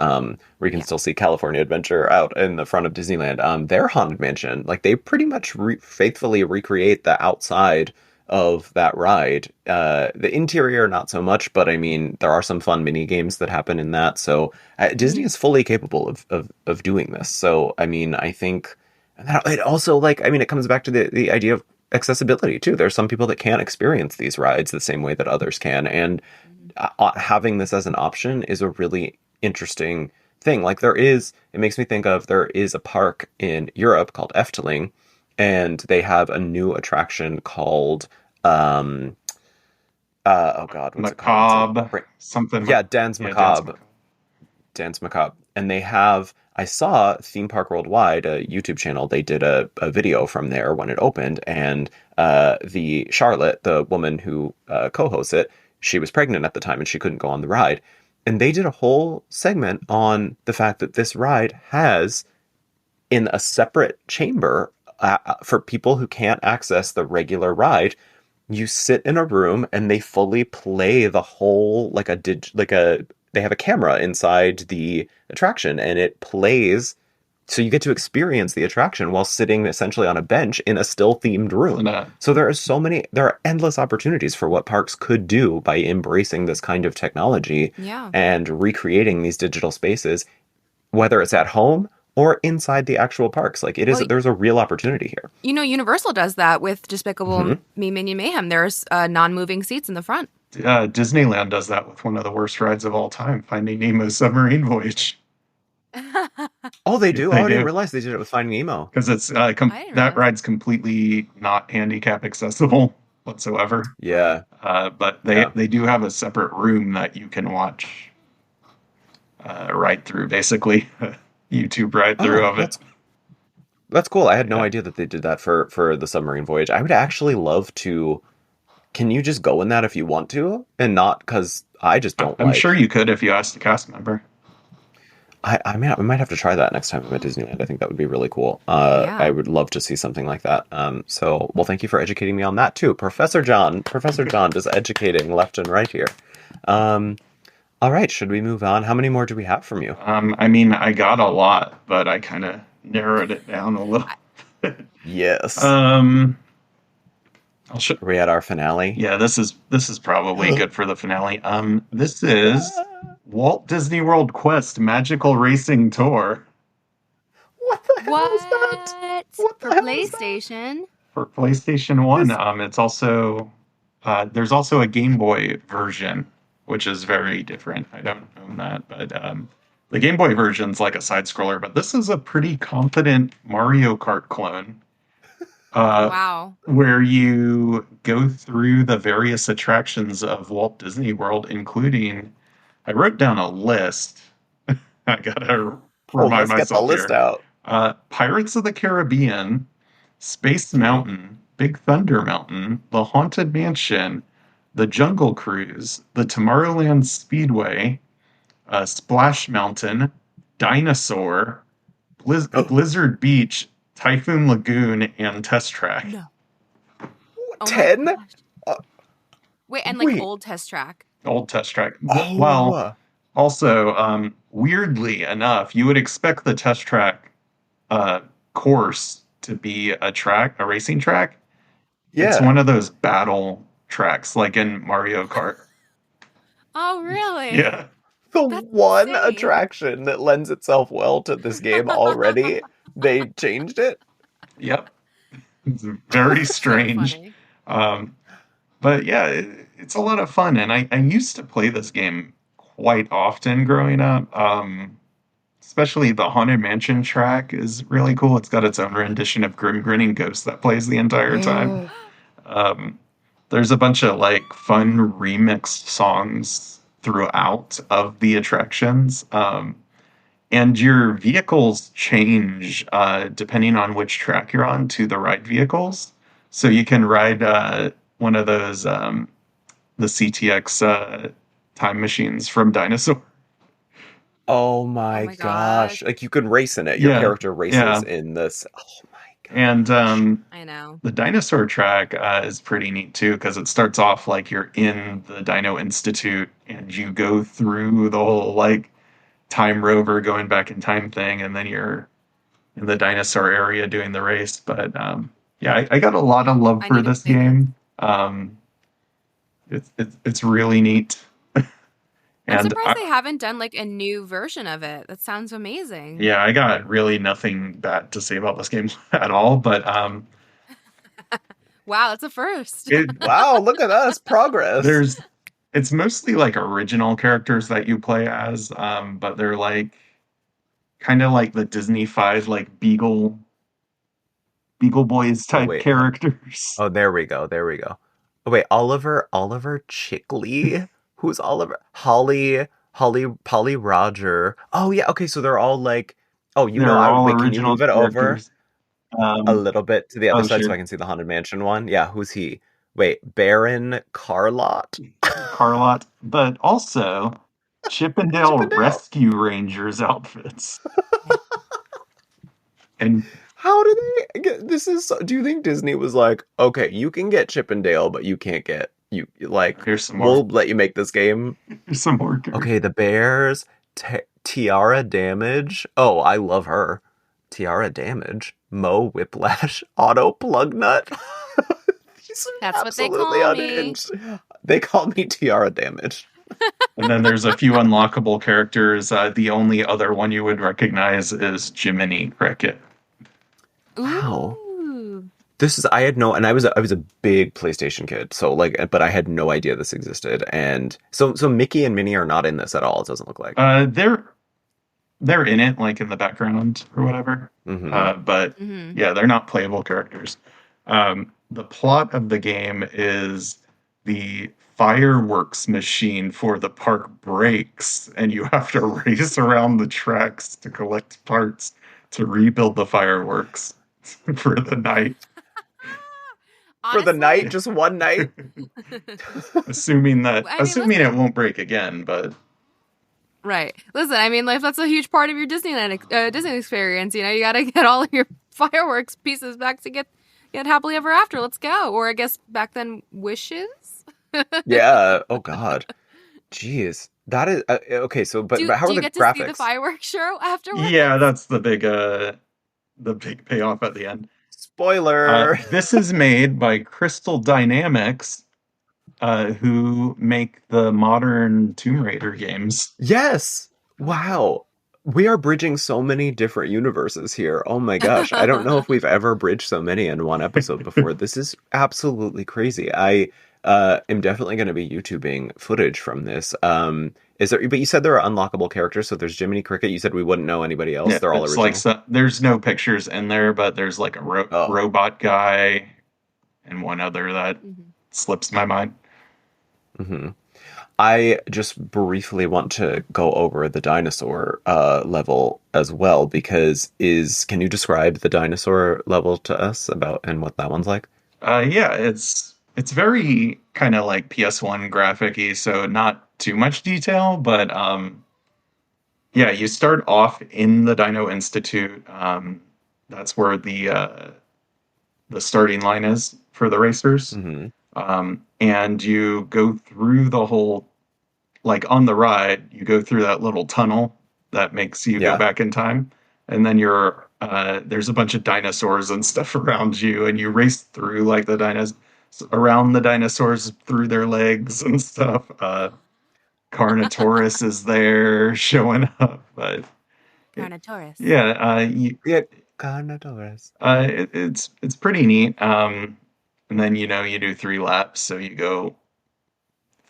where you can still see California Adventure out in the front of Disneyland, their Haunted Mansion, like they pretty much faithfully recreate the outside of that ride. The interior, not so much, but I mean, there are some fun mini games that happen in that. So Disney is fully capable of doing this. So, I mean, I think it also, like, I mean, it comes back to the idea of accessibility too. There's some people that can't experience these rides the same way that others can. And having this as an option is a really interesting thing. Like it makes me think of, there is a park in Europe called Efteling, and they have a new attraction called, oh God, what's Macabre, it called? something. Yeah, Dance Macabre. Dance Macabre. And they have, I saw Theme Park Worldwide, a YouTube channel, they did a video from there when it opened, and the Charlotte, the woman who co-hosts it, she was pregnant at the time and she couldn't go on the ride. And they did a whole segment on the fact that this ride has, in a separate chamber, for people who can't access the regular ride, you sit in a room and they fully play the whole, they have a camera inside the attraction and it plays, so you get to experience the attraction while sitting essentially on a bench in a still themed room. So there are endless opportunities for what parks could do by embracing this kind of technology and recreating these digital spaces, whether it's at home or inside the actual parks. Like there's a real opportunity here. You know, Universal does that with Despicable Me, Minion Mayhem. There's non-moving seats in the front. Disneyland does that with one of the worst rides of all time, Finding Nemo's Submarine Voyage. Oh, they do? I didn't realize they did it with Finding Nemo. Because it's that ride's completely not handicap accessible whatsoever. Yeah. But they do have a separate room that you can watch ride through, basically. YouTube ride through of it. That's cool. I had no idea that they did that for the submarine voyage. I would actually love to. Can you just go in that if you want to, and not because I just don't? I'm sure you could if you asked the cast member. I might have to try that next time I'm at Disneyland. I think that would be really cool. I would love to see something like that. Well, thank you for educating me on that too, Professor John. Professor John just educating left and right here. All right, should we move on? How many more do we have from you? I mean, I got a lot, but I kind of narrowed it down a little. Yes. Are we at our finale? Yeah, this is probably good for the finale. This is Walt Disney World Quest Magical Racing Tour. What the hell is that? What for PlayStation? For PlayStation 1. It's also there's also a Game Boy version, which is very different. I don't own that, but the Game Boy version's like a side scroller, but this is a pretty confident Mario Kart clone. Wow. Where you go through the various attractions of Walt Disney World, including, I wrote down a list. I gotta remind myself get the list out. Pirates of the Caribbean, Space Mountain, Big Thunder Mountain, The Haunted Mansion, The Jungle Cruise, the Tomorrowland Speedway, Splash Mountain, Dinosaur, Blizzard Beach, Typhoon Lagoon, and Test Track. No. 10? Wait, old Test Track. Old Test Track. Well, also, weirdly enough, you would expect the Test Track course to be a racing track. Yeah. It's one of those battle tracks, like in Mario Kart. Oh, really? Yeah. That's one insane attraction that lends itself well to this game already. They changed it. Yep. It's very strange. But yeah, it's a lot of fun. And I used to play this game quite often growing up. Especially the Haunted Mansion track is really cool. It's got its own rendition of Grim Grinning Ghost that plays the entire time. There's a bunch of fun remixed songs throughout of the attractions. And your vehicles change depending on which track you're on to the ride vehicles. So you can ride one of those, the CTX time machines from Dinosaur. Oh my gosh. You can race in it. Your character races in this. Oh my And I know. the dinosaur track is pretty neat too, because it starts off like you're in the Dino Institute and you go through the whole like time rover going back in time thing, and then you're in the dinosaur area doing the race. But yeah, I got a lot of love I for need to this play this. game. It's really neat. I'm And surprised they haven't done like a new version of it. That sounds amazing. yeah, I got really nothing bad to say about this game at all. But Wow, that's a first. Wow, look at us, progress. it's mostly like original characters that you play as, but they're like kind of like the Disney-fied like Beagle Boys Oh type wait. characters. Oh, there we go. There we go. Oh wait, Oliver Chickley? Who's Oliver? Polly Roger. Oh yeah, okay, so they're all like oh, They're all wait, can you original move it over characters. a little bit to the other Oh, side so sure. I can see the Haunted Mansion one? Yeah, who's he? Wait, Baron Carlot? Carlot, but also Chippendale Chippendale. Rescue Rangers outfits. And How do they get this do you think Disney was like, okay, you can get Chippendale, but you can't get like here's some more. we'll let you make this game. Here's some more characters. Okay, the Bears, Tiara Damage. Oh, I love her. Tiara Damage, Mo Whiplash, Auto Plugnut. That's what they call me. They call me Tiara Damage. And then there's a few unlockable characters. The only other one you would recognize is Jiminy Cricket. Wow. Ooh. I had no, and I was a big PlayStation kid, so like, but I had no idea this existed, and so Mickey and Minnie are not in this at all. It doesn't look like. They're in it, like in the background or whatever. Mm-hmm. But yeah, they're not playable characters. The plot of the game is the fireworks machine for the park breaks, and you have to race around the tracks to collect parts to rebuild the fireworks for the night. For the night, just one night. assuming listen, it won't break again, but right. Listen, I mean, like that's a huge part of your Disneyland Disney experience. You know, you got to get all of your fireworks pieces back to get happily ever after. Let's go. Or I guess back then, wishes. Yeah. Oh God. Jeez. That is okay. So, but how do are you the get graphics? to see the fireworks show afterwards? yeah, that's the big payoff at the end. Spoiler. This is made by Crystal Dynamics, who make the modern Tomb Raider games. Yes. Wow. We are bridging so many different universes here. Oh my gosh. I don't know if we've ever bridged so many in one episode before. This is absolutely crazy. I am definitely going to be YouTubing footage from this. But you said there are unlockable characters, so there's Jiminy Cricket. You said we wouldn't know anybody else. Yeah, they're all original. Like there's no pictures in there, but there's like a robot guy and one other that slips my mind. Mm-hmm. I just briefly want to go over the dinosaur level as well, because can you describe the dinosaur level to us about and what that one's like? Yeah, it's very kind of like PS1 graphic-y, so not too much detail, but yeah, you start off in the Dino Institute. That's where the starting line is for the racers. Mm-hmm. And you go through the whole, like on the ride, you go through that little tunnel that makes you go back in time. And then there's a bunch of dinosaurs and stuff around you, and you race through like around the dinosaurs through their legs and stuff. Carnotaurus is there showing up, but Carnotaurus. Yeah, Carnotaurus. It's pretty neat. And then you do 3 laps, so you go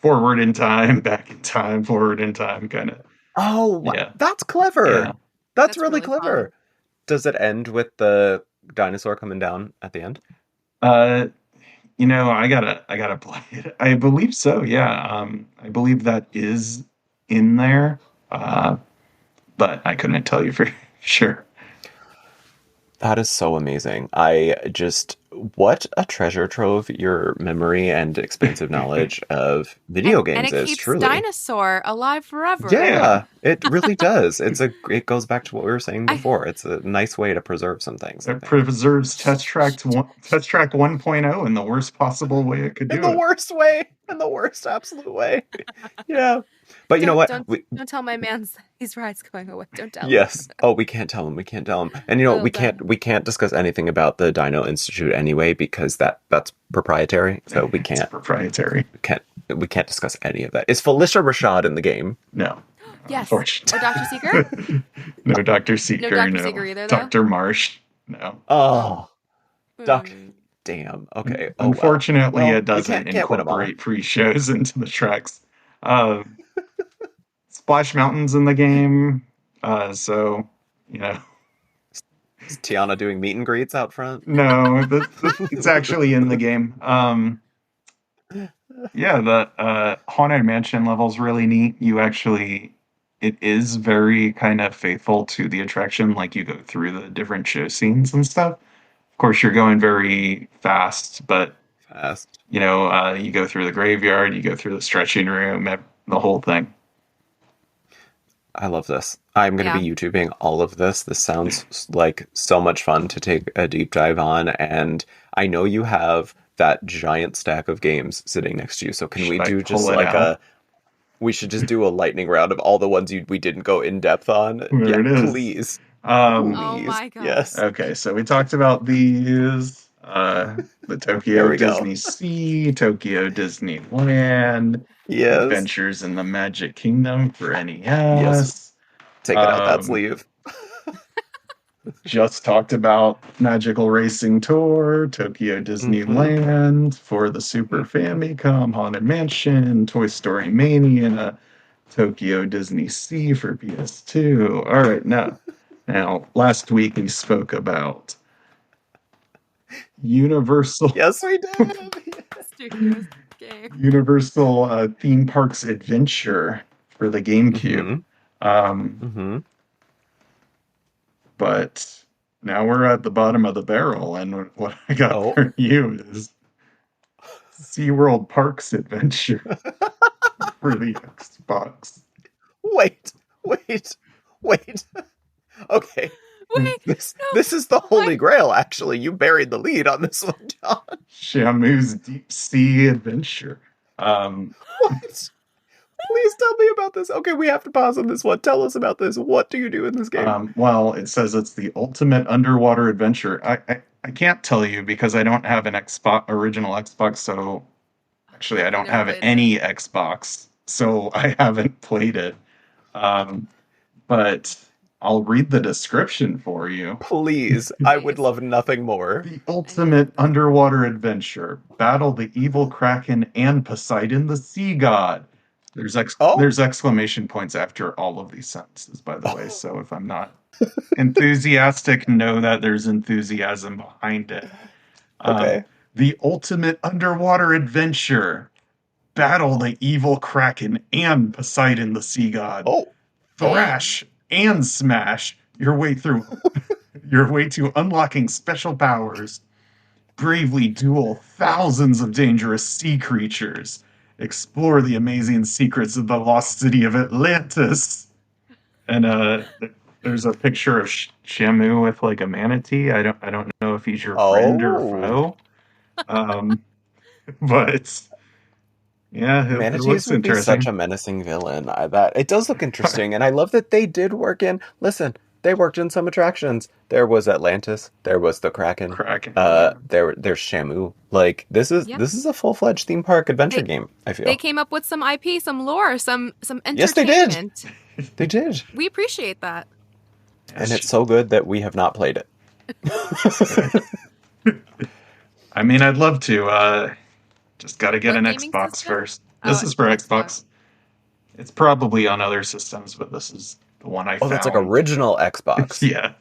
forward in time, back in time, forward in time, kind of. Oh, yeah. That's clever. Yeah. That's really clever. Fun. Does it end with the dinosaur coming down at the end? I gotta play it. I believe so. Yeah. I believe that is in there. But I couldn't tell you for sure. That is so amazing. I just what a treasure trove your memory and expansive knowledge of video games and it is, keeps truly. Dinosaur alive forever. Yeah, it really does. It goes back to what we were saying before. It's a nice way to preserve some things. It preserves Test Track 1.0 in the worst possible way it could do in the worst way, in the worst absolute way. Yeah. But you know what? Don't tell my man these rides going away. Don't tell him. Yes. Oh, we can't tell him. We can't tell him. And you know, we can't discuss anything about the Dino Institute anyway because that's proprietary. So we can't. It's proprietary. We can't discuss any of that. Is Felicia Rashad in the game? No. Yes. Or Dr. Seeker? No Dr. Seeker. No Dr. Seeker either, though? Dr. Marsh. No. Oh. Damn. Okay. Unfortunately, it doesn't incorporate pre-shows into the tracks. Splash Mountain's in the game, so, you know. Is Tiana doing meet and greets out front? No, it's actually in the game. Yeah, the Haunted Mansion level's really neat. It is very kind of faithful to the attraction, like you go through the different show scenes and stuff. Of course, you're going very fast, but you know, you go through the graveyard, you go through the stretching room, the whole thing. I love this. I'm going to be YouTubing all of this. This sounds like so much fun to take a deep dive on. And I know you have that giant stack of games sitting next to you. So can we do just like we should just do a lightning round of all the ones we didn't go in depth on? There it is. Please. Oh my God. Yes. Okay, so we talked about these. The Tokyo DisneySea, Tokyo Disneyland, Adventures in the Magic Kingdom for NES. Yes. Take it out that sleeve. Just talked about Magical Racing Tour, Tokyo Disneyland for the Super Famicom, Haunted Mansion, Toy Story Mania, Tokyo DisneySea for PS2. All right, now last week we spoke about Universal. Yes, we did. Universal Theme Parks Adventure for the GameCube. But now we're at the bottom of the barrel, and what I got for you is SeaWorld Parks Adventure for the Xbox. Wait. Okay. This is the holy grail, actually. You buried the lead on this one, John. Shamu's Deep Sea Adventure. What? Please tell me about this. Okay, we have to pause on this one. Tell us about this. What do you do in this game? Well, it says it's the ultimate underwater adventure. I can't tell you because I don't have an original Xbox, so actually I don't have any Xbox, so I haven't played it. But I'll read the description for you. Please. I would love nothing more. The ultimate underwater adventure. Battle the evil Kraken and Poseidon the sea god. There's exclamation points after all of these sentences, by the way. So if I'm not enthusiastic, know that there's enthusiasm behind it. Okay. The ultimate underwater adventure. Battle the evil Kraken and Poseidon the sea god. Thrash and smash your way to unlocking special powers. Bravely duel thousands of dangerous sea creatures. Explore the amazing secrets of the lost city of Atlantis. And there's a picture of Shamu with like a manatee. I don't know if he's your friend or foe. But yeah, manatees would be such a menacing villain. It does look interesting, and I love that they did work in. Listen, they worked in some attractions. There was Atlantis. There was the Kraken. There's Shamu. Like this is a full-fledged theme park adventure game. I feel they came up with some IP, some lore, some entertainment. Yes, they did. They did. We appreciate that, and it's so good that we have not played it. I mean, I'd love to. Just got to get an Xbox system? First. This is for Xbox. It's probably on other systems, but this is the one I found. Oh, that's like original Xbox. Yeah.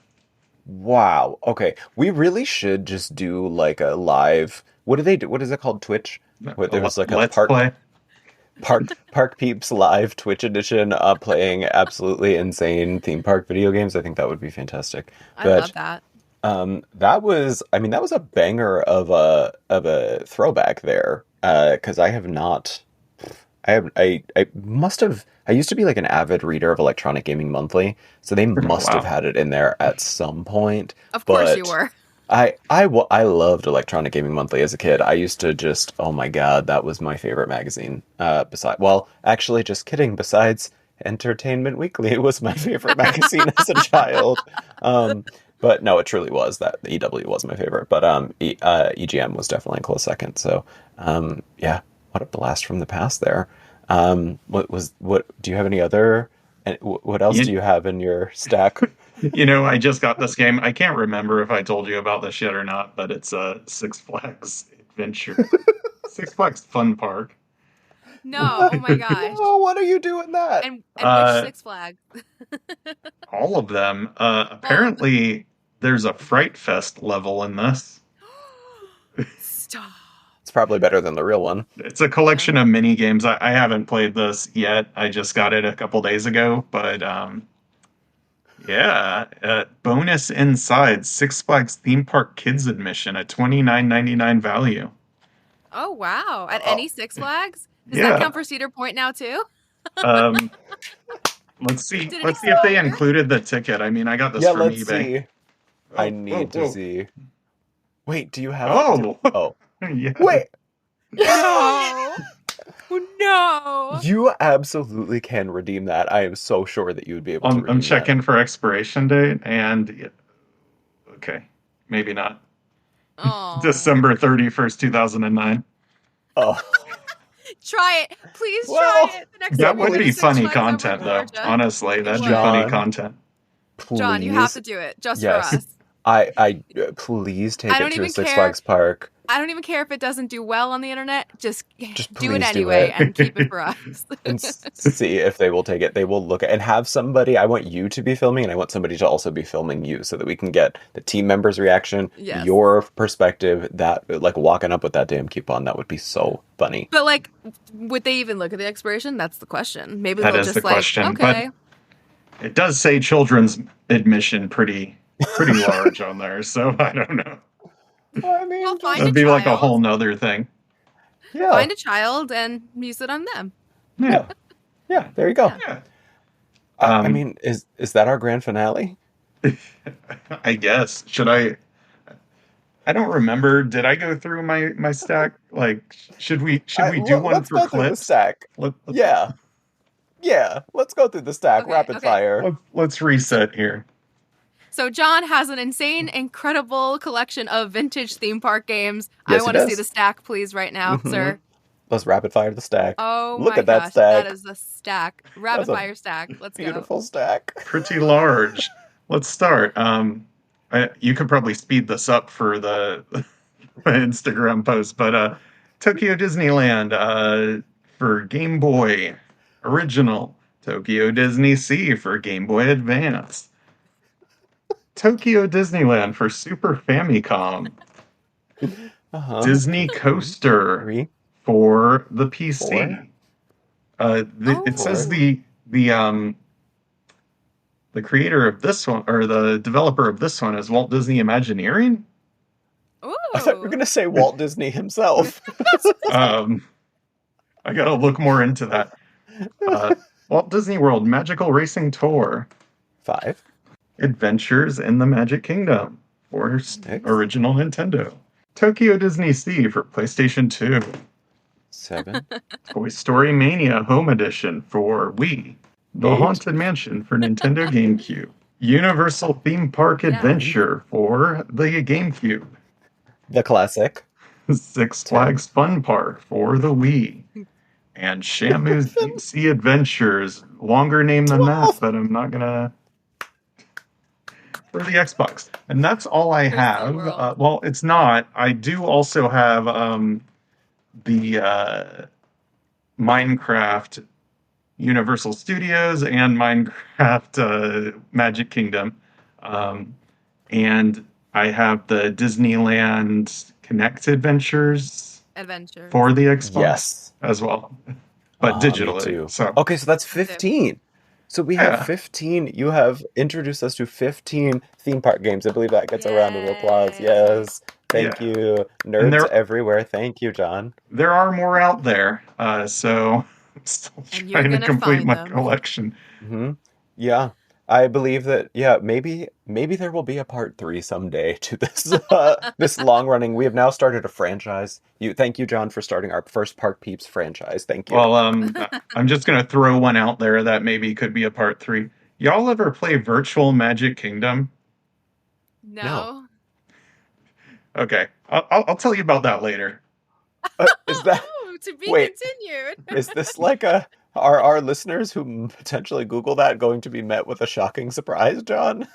Wow. Okay. We really should just do like a live. What do they do? What is it called? Twitch? There was like Let's play. Park Peeps live Twitch edition playing absolutely insane theme park video games. I think that would be fantastic. I love that. That was a banger of a throwback there. Because I have not, I must have, I used to be like an avid reader of Electronic Gaming Monthly, so they must have had it in there at some point. Of course you were. I loved Electronic Gaming Monthly as a kid. I used to just, oh my God, that was my favorite magazine. Actually, just kidding. Besides Entertainment Weekly, it was my favorite magazine as a child. But no, it truly was that EW was my favorite. But EGM was definitely a close second. So yeah, what a blast from the past there. What do you have any other? What else do you have in your stack? I just got this game. I can't remember if I told you about this yet or not, but it's a Six Flags Adventure. Six Flags Fun Park. No, oh my gosh. Oh, what are you doing that? And which Six Flags? All of them. Apparently, there's a Fright Fest level in this. Stop. It's probably better than the real one. It's a collection of mini games. I haven't played this yet. I just got it a couple days ago, but yeah. Bonus inside Six Flags Theme Park Kids Admission at $29.99 value. Oh wow! At any Six Flags? Does that count for Cedar Point now too? Let's see. Let's see if they included the ticket. I mean, I got this from eBay. See. I need to see. Wait, do you have? Oh. Yeah. Wait. No. No. You absolutely can redeem that. I am so sure that you would be able to redeem I'm checking for expiration date, and okay, maybe not. Oh. December 31st, 2009. Oh. Try it. Please try it. The next that time would be funny Flags content, though. Georgia. Honestly, that'd be funny content. Please. John, you have to do it just for us. I please take it to a Six Flags park. I don't even care if it doesn't do well on the internet. Just do it please anyway and keep it for us. And see if they will take it. They will look at and have somebody. I want you to be filming, and I want somebody to also be filming you, so that we can get the team members' reaction, your perspective. That like walking up with that damn coupon. That would be so funny. But like, would they even look at the expiration? That's the question. Maybe that they'll is just the question. okay. But it does say children's admission pretty large on there, so I don't know. I mean, it'd be like a whole nother thing. Yeah. Find a child and use it on them. Yeah. Yeah, there you go. Yeah. I mean, is that our grand finale? I guess. Should I don't remember. Did I go through my stack? Like, should we do one let's for go clips? through the stack. Yeah. Let's go through the stack. Okay, Rapid fire. Let's reset here. So John has an insane, incredible collection of vintage theme park games. Yes, I want to see the stack, please, right now, sir. Let's rapid fire the stack. Oh Look my at that gosh, stack. that is a stack. Rapid fire stack. Let's go. Beautiful stack. Pretty large. Let's start. You could probably speed this up for the Instagram post, but Tokyo Disneyland for Game Boy Original. Tokyo DisneySea for Game Boy Advance. Tokyo Disneyland for Super Famicom. Disney Coaster for the PC. It says the creator of this one, or the developer of this one, is Walt Disney Imagineering. Ooh. I thought you were going to say Walt Disney himself. I gotta look more into that. Walt Disney World Magical Racing Tour. 5. Adventures in the Magic Kingdom for original Nintendo. Tokyo DisneySea for PlayStation 2. 7. Toy Story Mania Home Edition for Wii. The 8. Haunted Mansion for Nintendo GameCube. Universal Theme Park Adventure for the GameCube. The classic. Six Flags Fun Park for the Wii. And Shamu's Deep Sea Adventures. Longer name than that, but I'm not gonna... For the Xbox. And that's all I have. Well, it's not. I do also have the Minecraft Universal Studios and Minecraft Magic Kingdom. And I have the Disneyland Connect Adventures for the Xbox as well. But digitally. Me too. So. Okay, so that's 15. So we have Yeah. 15. You have introduced us to 15 theme park games. I believe that gets a round of applause. Yay. Yes. Thank Yeah. you. And Nerds everywhere. Thank you, John. there are more out there. So I'm still And you're trying to gonna complete find my them. collection. Hmm. Yeah. I believe that, yeah, maybe there will be a part 3 someday to this this long running. We have now started a franchise. Thank you, John, for starting our first Park Peeps franchise. Thank you. Well, I'm just gonna throw one out there that maybe could be a part 3. Y'all ever play Virtual Magic Kingdom? No. Okay, I'll tell you about that later. Is that To be Wait. continued. is this like are our listeners who potentially Google that going to be met with a shocking surprise, John?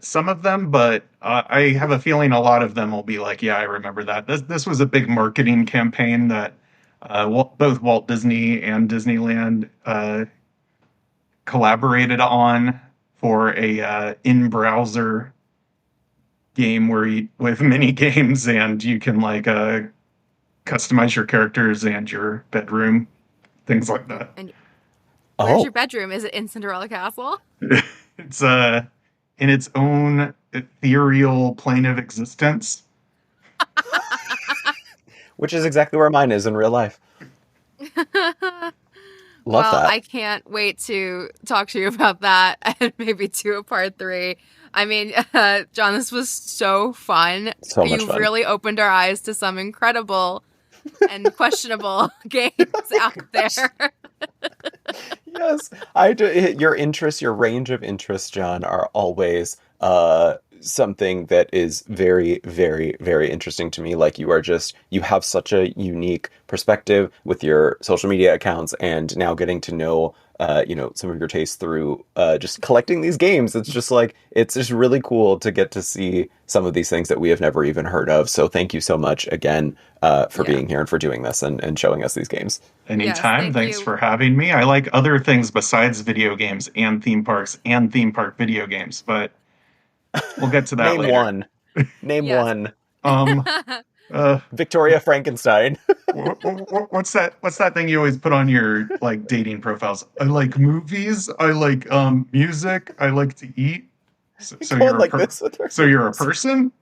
Some of them, but I have a feeling a lot of them will be like, yeah, I remember that. This was a big marketing campaign that both Walt Disney and Disneyland collaborated on for a in-browser game with mini games, and you can like customize your characters and your bedroom, things like that. And where's Oh, your bedroom? Is it in Cinderella Castle? It's in its own ethereal plane of existence. which is exactly where mine is in real life. Love Well, that. I can't wait to talk to you about that and maybe do a part 3. I mean, John, this was so fun. So much You've fun. really opened our eyes to some incredible and questionable games out there. Yes, I do. Your interests, your range of interests, John, are always something that is very, very, very interesting to me. Like you have such a unique perspective with your social media accounts, and now getting to know, some of your tastes through just collecting these games. It's just really cool to get to see some of these things that we have never even heard of. So thank you so much again for being here and for doing this and showing us these games. Anytime. Yes, Thanks you. for having me. I like other things besides video games and theme parks and theme park video games, but we'll get to that Name later. one. Name Yes. one. Uh, Victoria Frankenstein. what's that thing you always put on your like dating profiles? I like movies. I like music. I like to eat. So Going you're like this with her. so you're a person?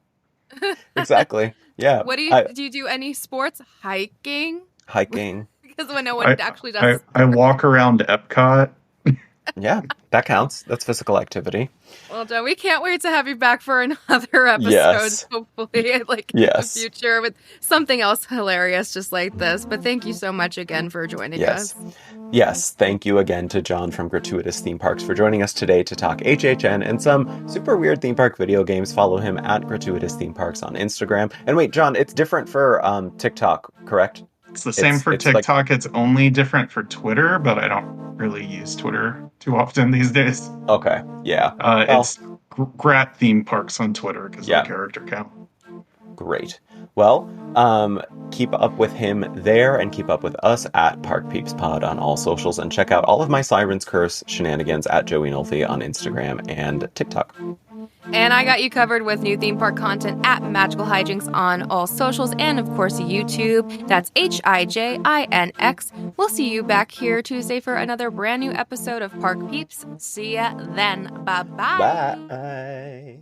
Exactly. Yeah. What do you do any sports? Hiking? Hiking. Because when no one actually I, does. I walk around Epcot. Yeah, that counts. That's physical activity. Well, John, we can't wait to have you back for another episode, Yes. hopefully, in Yes. the future with something else hilarious just like this. But thank you so much again for joining Yes. us. Yes, thank you again to John from Gratuitous Theme Parks for joining us today to talk HHN and some super weird theme park video games. Follow him at Gratuitous Theme Parks on Instagram. And wait, John, it's different for TikTok, correct? It's the same for it's like- TikTok. It's only different for Twitter, but I don't really use Twitter too often these days. Okay, yeah. It's Grat Theme Parks on Twitter because Yeah. of the character count. Great. Well, keep up with him there and keep up with us at Park Peeps Pod on all socials, and check out all of my Siren's Curse shenanigans at Joey Nolfi on Instagram and TikTok. And I got you covered with new theme park content at Magical Hijinks on all socials and, of course, YouTube. That's HIJINX. We'll see you back here Tuesday for another brand new episode of Park Peeps. See ya then. Bye-bye. Bye.